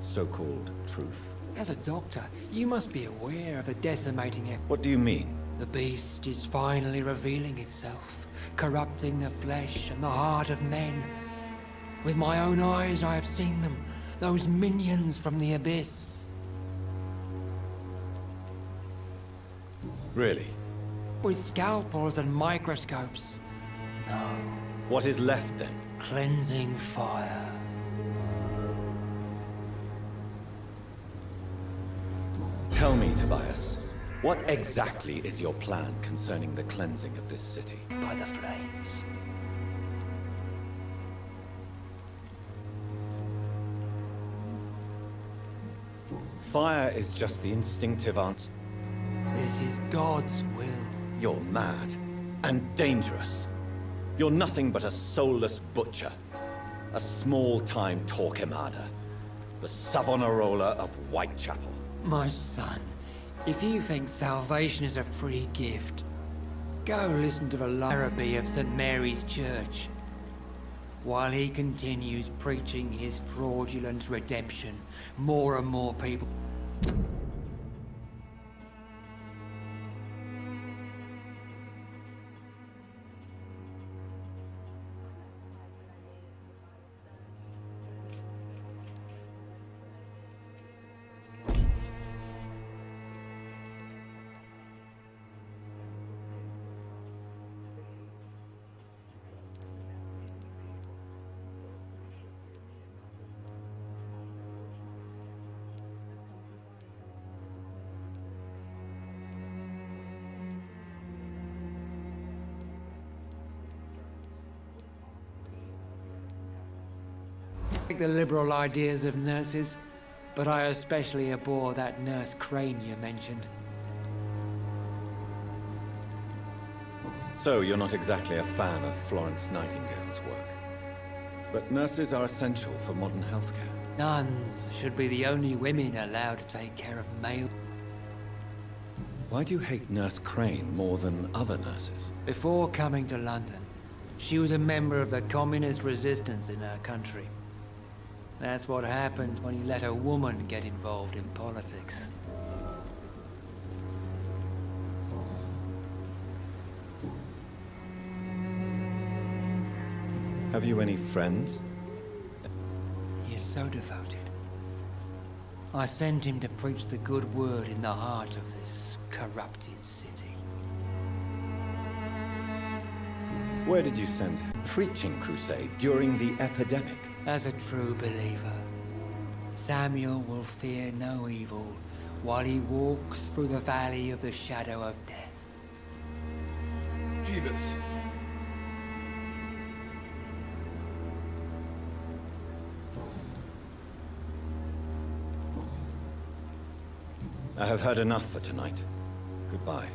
so-called truth. As a doctor, you must be aware of the decimating... What do you mean? The beast is finally revealing itself, corrupting the flesh and the heart of men. With my own eyes I have seen them, those minions from the abyss. Really? With scalpels and microscopes. No. What is left then? Cleansing fire. Tell me, Tobias, what exactly is your plan concerning the cleansing of this city? By the flames. Fire is just the instinctive answer. This is God's will. You're mad and dangerous. You're nothing but a soulless butcher. A small-time Torquemada. The Savonarola of Whitechapel. My son, if you think salvation is a free gift, go listen to the larrabee of St. Mary's Church. While he continues preaching his fraudulent redemption, more and more people... the liberal ideas of nurses, but I especially abhor that Nurse Crane you mentioned. So, you're not exactly a fan of Florence Nightingale's work. But nurses are essential for modern healthcare. Nuns should be the only women allowed to take care of male... Why do you hate Nurse Crane more than other nurses? Before coming to London, she was a member of the communist resistance in her country. That's what happens when you let a woman get involved in politics. Have you any friends? He is so devoted. I sent him to preach the good word in the heart of this corrupted city. Where did you send him? Preaching crusade during the epidemic? As a true believer, Samuel will fear no evil while he walks through the valley of the shadow of death. Jeebus. I have heard enough for tonight. Goodbye.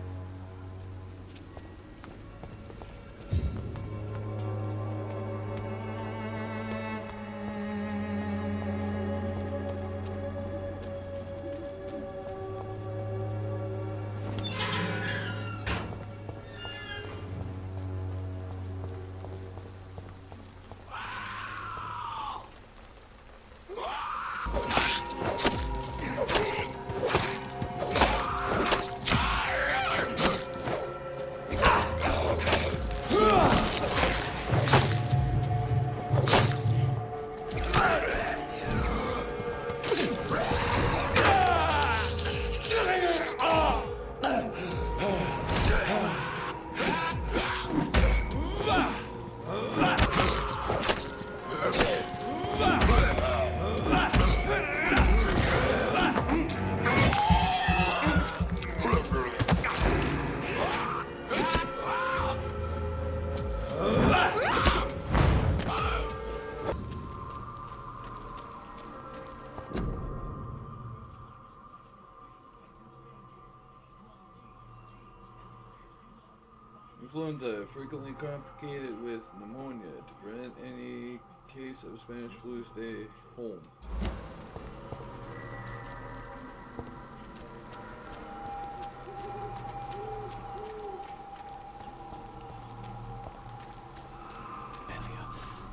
Influenza, frequently complicated with pneumonia. To prevent any case of Spanish flu, stay home.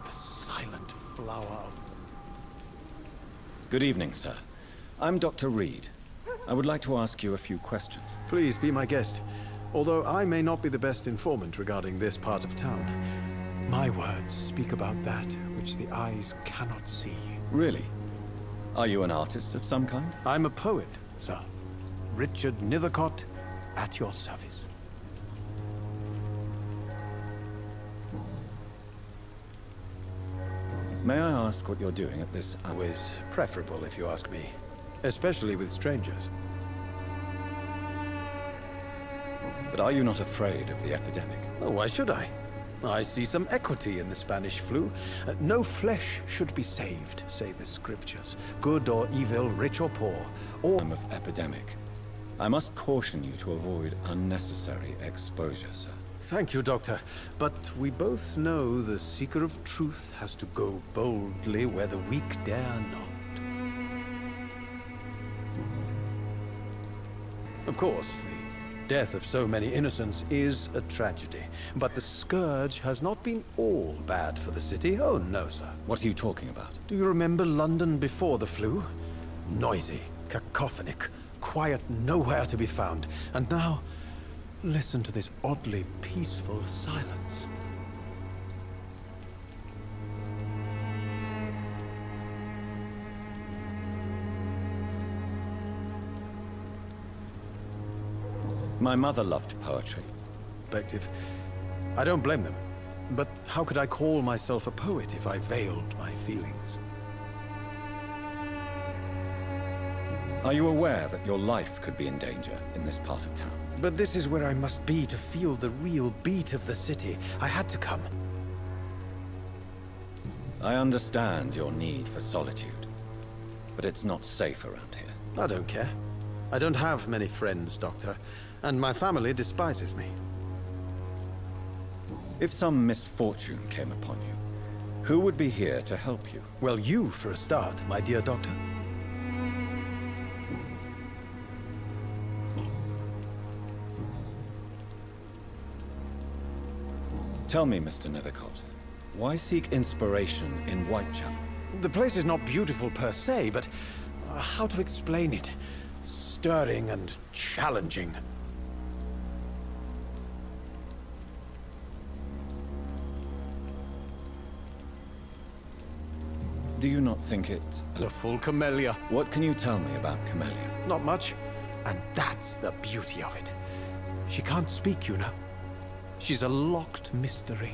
The silent flower of... Good evening, sir. I'm Dr. Reed. I would like to ask you a few questions. Please be my guest. Although I may not be the best informant regarding this part of town, my words speak about that which the eyes cannot see. Really? Are you an artist of some kind? I'm a poet, sir. Richard Nethercott, at your service. May I ask what you're doing at this hour? Always preferable, if you ask me. Especially with strangers. But are you not afraid of the epidemic? Oh, why should I? I see some equity in the Spanish flu. No flesh should be saved, say the scriptures. Good or evil, rich or poor, or... Of epidemic. I must caution you to avoid unnecessary exposure, sir. Thank you, Doctor. But we both know the seeker of truth has to go boldly where the weak dare not. Of course, the death of so many innocents is a tragedy. But the scourge has not been all bad for the city. Oh, no, sir. What are you talking about? Do you remember London before the flu? Noisy, cacophonic, quiet nowhere to be found. And now, listen to this oddly peaceful silence. My mother loved poetry. Perspective. I don't blame them. But how could I call myself a poet if I veiled my feelings? Are you aware that your life could be in danger in this part of town? But this is where I must be to feel the real beat of the city. I had to come. I understand your need for solitude, but it's not safe around here. I don't care. I don't have many friends, Doctor, and my family despises me. If some misfortune came upon you, who would be here to help you? Well, you for a start, my dear Doctor. Tell me, Mr. Nethercott, why seek inspiration in Whitechapel? The place is not beautiful per se, but how to explain it? Stirring and challenging. Do you not think it... The full camellia. What can you tell me about Camellia? Not much. And that's the beauty of it. She can't speak, you know. She's a locked mystery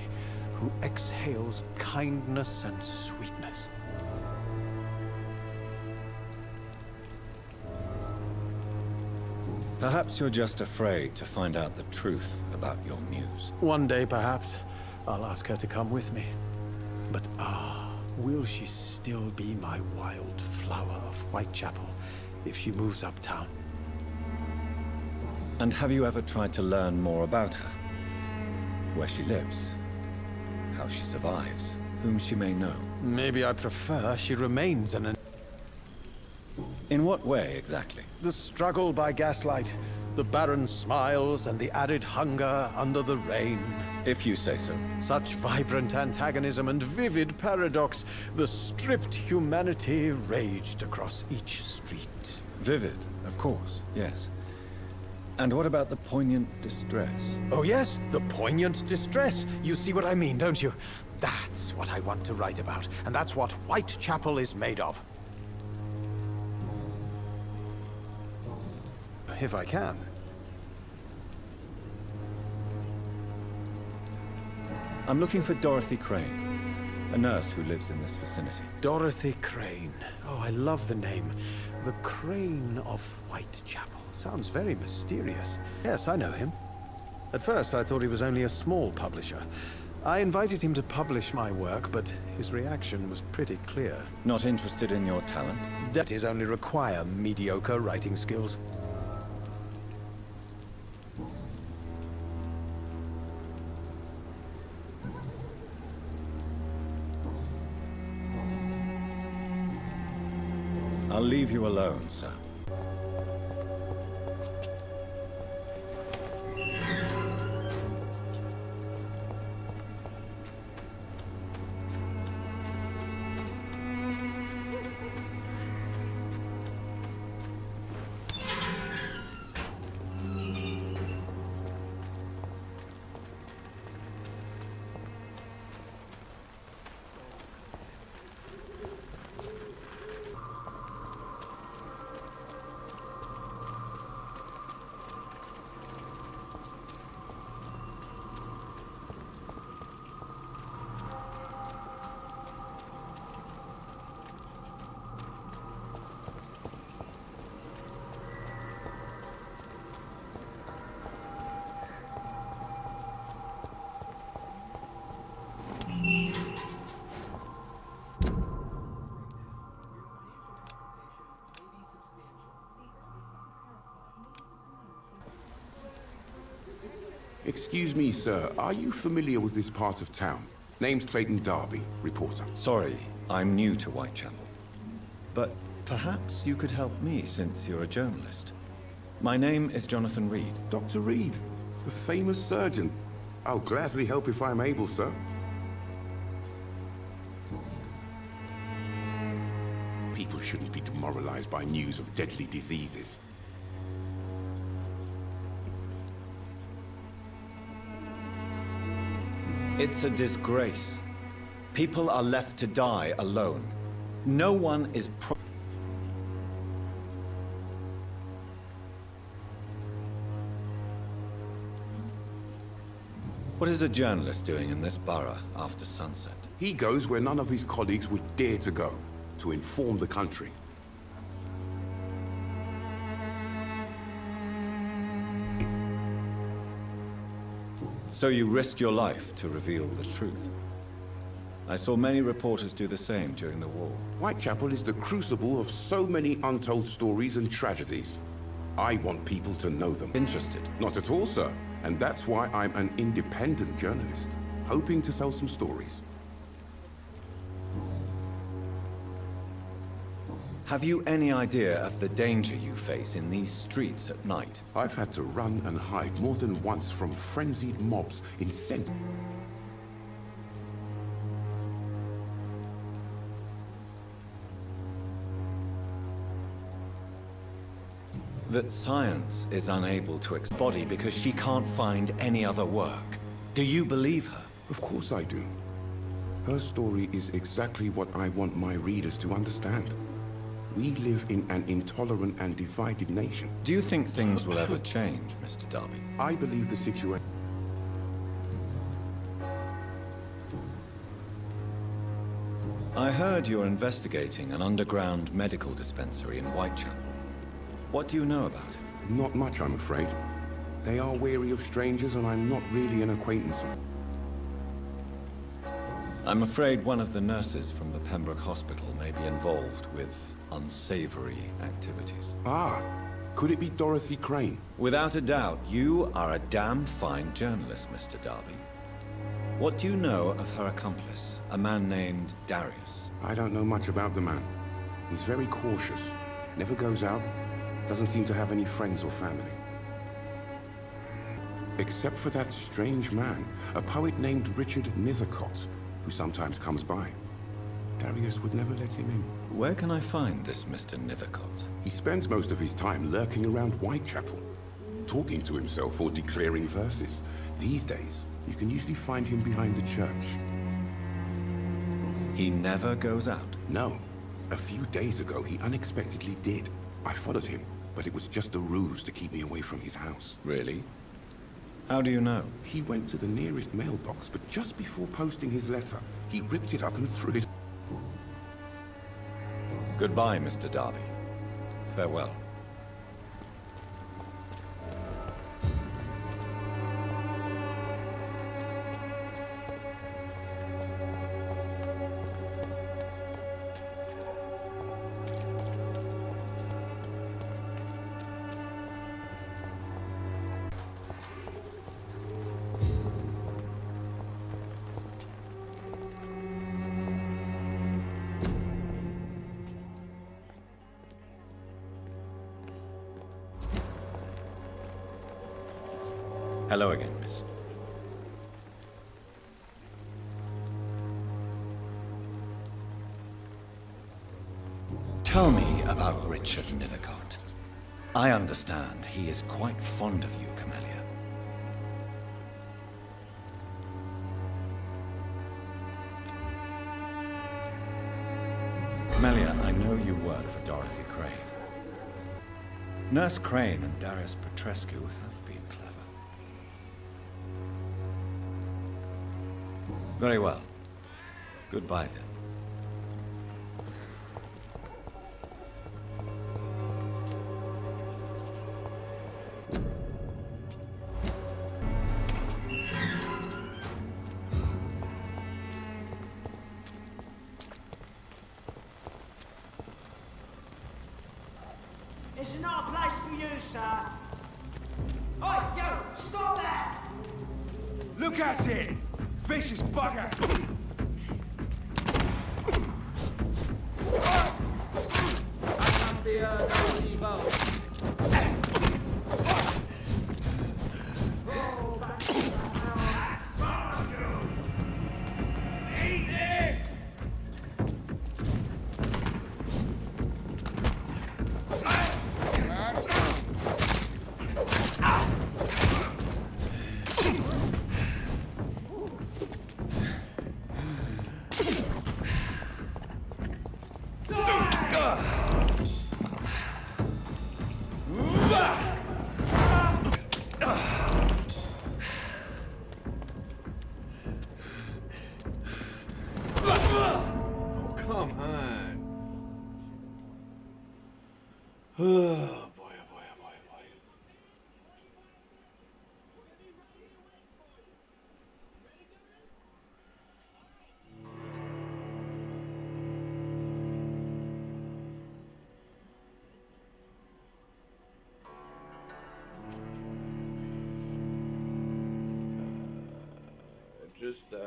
who exhales kindness and sweetness. Perhaps you're just afraid to find out the truth about your muse. One day, perhaps, I'll ask her to come with me. But will she still be my wild flower of Whitechapel if she moves uptown? And have you ever tried to learn more about her? Where she lives, how she survives, whom she may know? Maybe I prefer she remains an... In what way, exactly? The struggle by gaslight, the barren smiles, and the added hunger under the rain. If you say so. Such vibrant antagonism and vivid paradox. The stripped humanity raged across each street. Vivid, of course, yes. And what about the poignant distress? Oh yes, the poignant distress. You see what I mean, don't you? That's what I want to write about, and that's what Whitechapel is made of. If I can. I'm looking for Dorothy Crane, a nurse who lives in this vicinity. Dorothy Crane. Oh, I love the name. The Crane of Whitechapel. Sounds very mysterious. Yes, I know him. At first, I thought he was only a small publisher. I invited him to publish my work, but his reaction was pretty clear. Not interested in your talent? That is only require mediocre writing skills. I'll leave you alone, sir. Excuse me, sir. Are you familiar with this part of town? Name's Clayton Darby, reporter. Sorry, I'm new to Whitechapel. But perhaps you could help me since you're a journalist. My name is Jonathan Reed. Dr. Reed, the famous surgeon. I'll gladly help if I'm able, sir. People shouldn't be demoralized by news of deadly diseases. It's a disgrace. People are left to die alone. No one is What is a journalist doing in this borough after sunset? He goes where none of his colleagues would dare to go, to inform the country. So you risk your life to reveal the truth. I saw many reporters do the same during the war. Whitechapel is the crucible of so many untold stories and tragedies. I want people to know them. Interested? Not at all, sir. And that's why I'm an independent journalist, hoping to sell some stories. Have you any idea of the danger you face in these streets at night? I've had to run and hide more than once from frenzied mobs incensed. That science is unable to body because she can't find any other work. Do you believe her? Of course I do. Her story is exactly what I want my readers to understand. We live in an intolerant and divided nation. Do you think things will ever change, Mr. Darby? I believe the situation... I heard you're investigating an underground medical dispensary in Whitechapel. What do you know about it? Not much, I'm afraid. They are wary of strangers, and I'm not really an acquaintance of... I'm afraid one of the nurses from the Pembroke Hospital may be involved with unsavory activities. Ah, could it be Dorothy Crane? Without a doubt, you are a damn fine journalist, Mr. Darby. What do you know of her accomplice, a man named Darius? I don't know much about the man. He's very cautious, never goes out, doesn't seem to have any friends or family. Except for that strange man, a poet named Richard Nethercott, who sometimes comes by. Darius would never let him in. Where can I find this Mr. Nethercott? He spends most of his time lurking around Whitechapel, talking to himself or declaring verses. These days, you can usually find him behind the church. He never goes out? No. A few days ago, he unexpectedly did. I followed him, but it was just a ruse to keep me away from his house. Really? How do you know? He went to the nearest mailbox, but just before posting his letter, he ripped it up and threw it. Goodbye, Mr. Darby. Farewell. Hello again, miss. Tell me about Richard Nethercott. I understand he is quite fond of you, Camellia. Camellia, I know you work for Dorothy Crane. Nurse Crane and Darius Petrescu have been clever. Very well. Goodbye, then. This is not a place for you, sir. Oi, yo, stop that! Look at it! Vicious bugger! Come on. Oh boy, oh boy, oh boy, oh boy. It just died.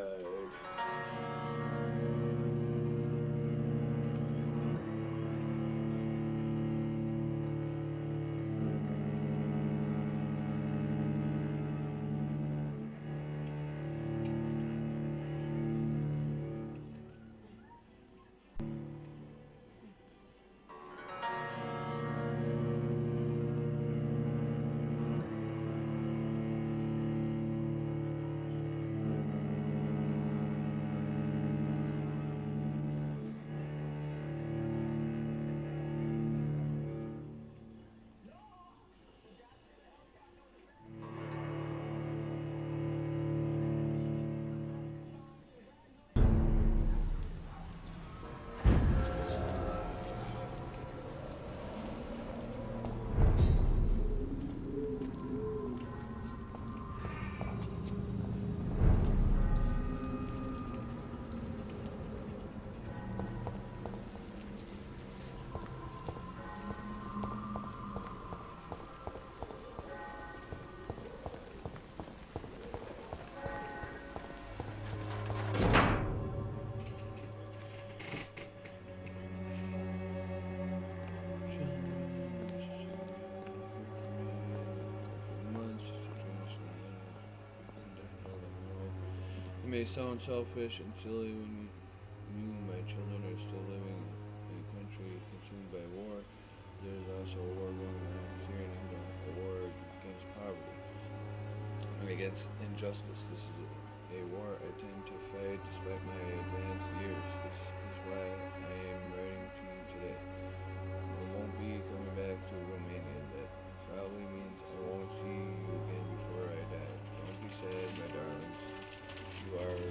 It may sound selfish and silly when you, my children, are still living in a country consumed by war. There is also a war going on here in England, a war against poverty and against injustice. This is a war I tend to fight despite my advanced years. This is why I am writing to you today. I won't be coming back to Romania. That probably means I won't see you again before I die. Don't be sad, my darlings. You are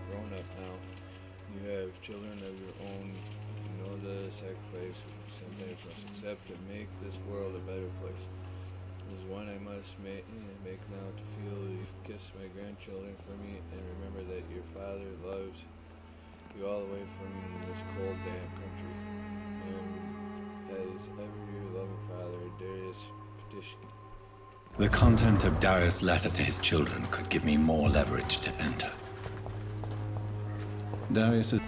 grown up now. You have children of your own. You know the sacrifice you sometimes must accept to make this world a better place. This is one I must make now to feel you kiss my grandchildren for me, and remember that your father loves you all the way from this cold, damp country. As ever your loving father, Darius Petishki. The content of Darius' letter to his children could give me more leverage to enter. Darius is...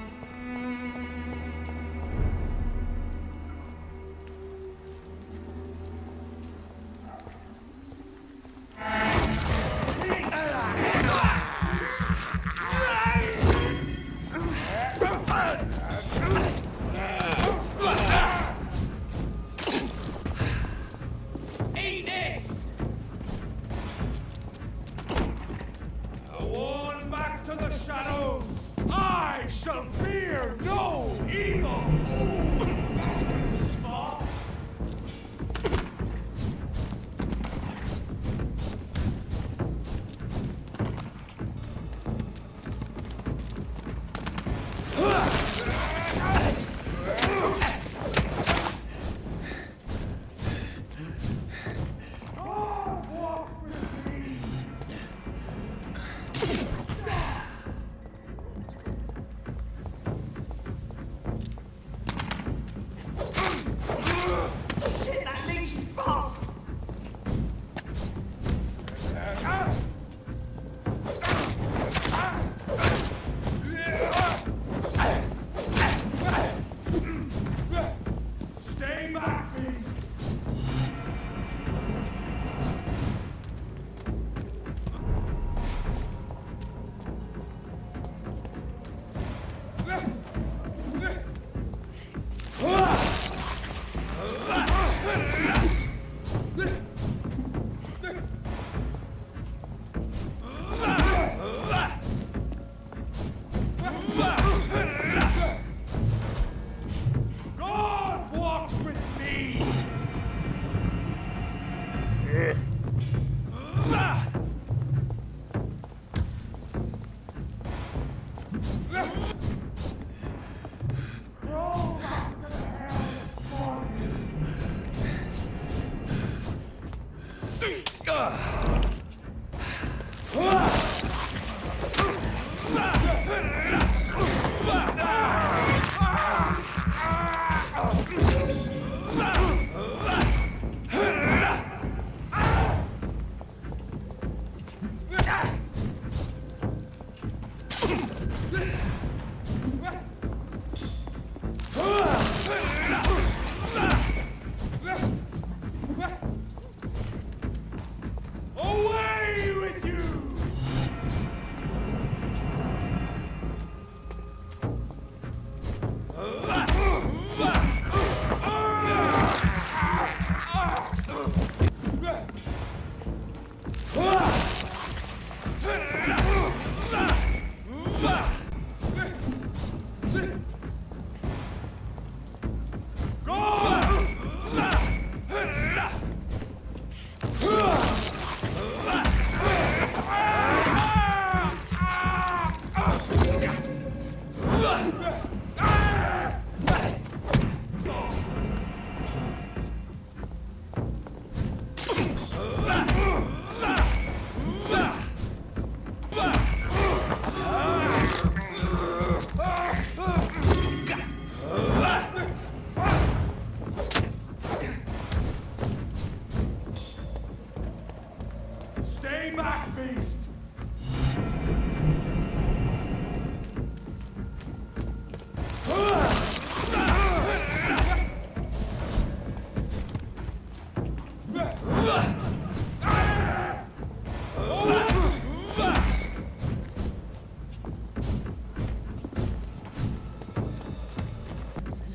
beast!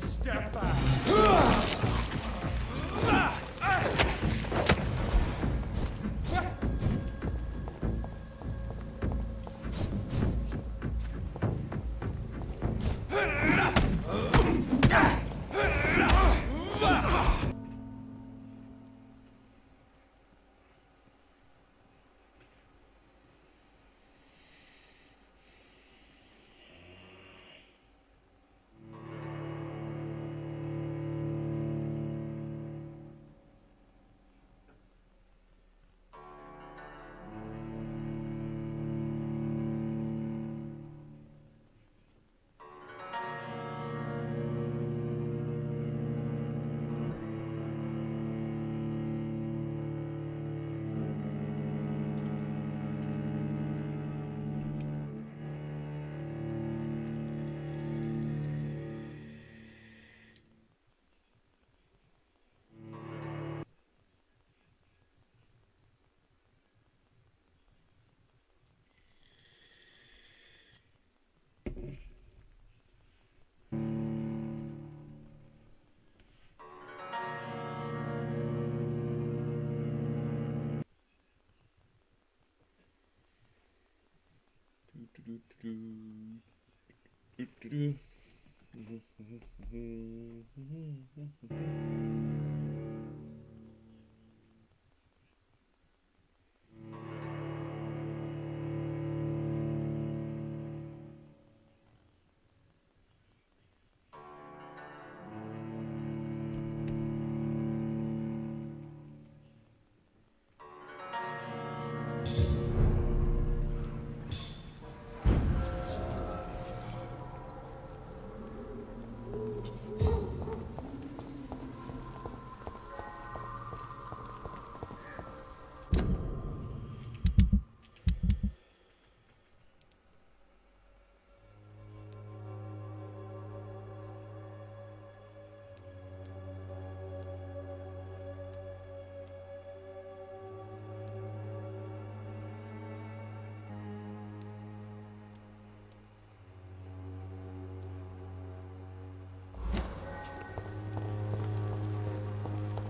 Step back!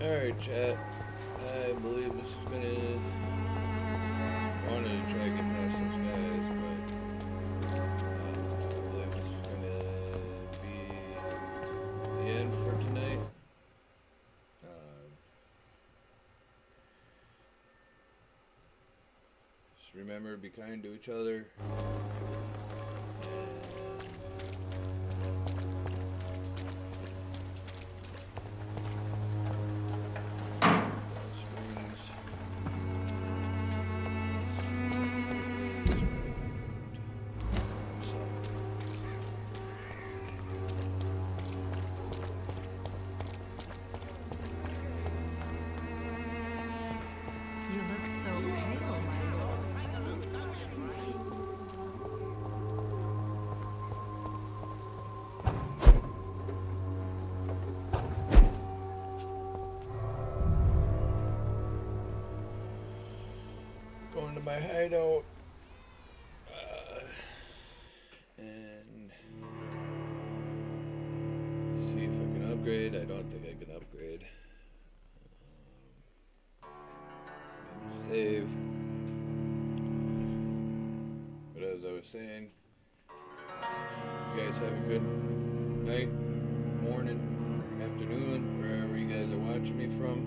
Alright, chat. I believe this is gonna. I wanted to try to get past those guys, but I believe this is gonna be the end for tonight. Just remember, be kind to each other. You look so pale, my lord. Going to my hideout. And see if I can upgrade. I don't think I can upgrade. Save. But as I was saying, you guys have a good night, morning, afternoon, wherever you guys are watching me from.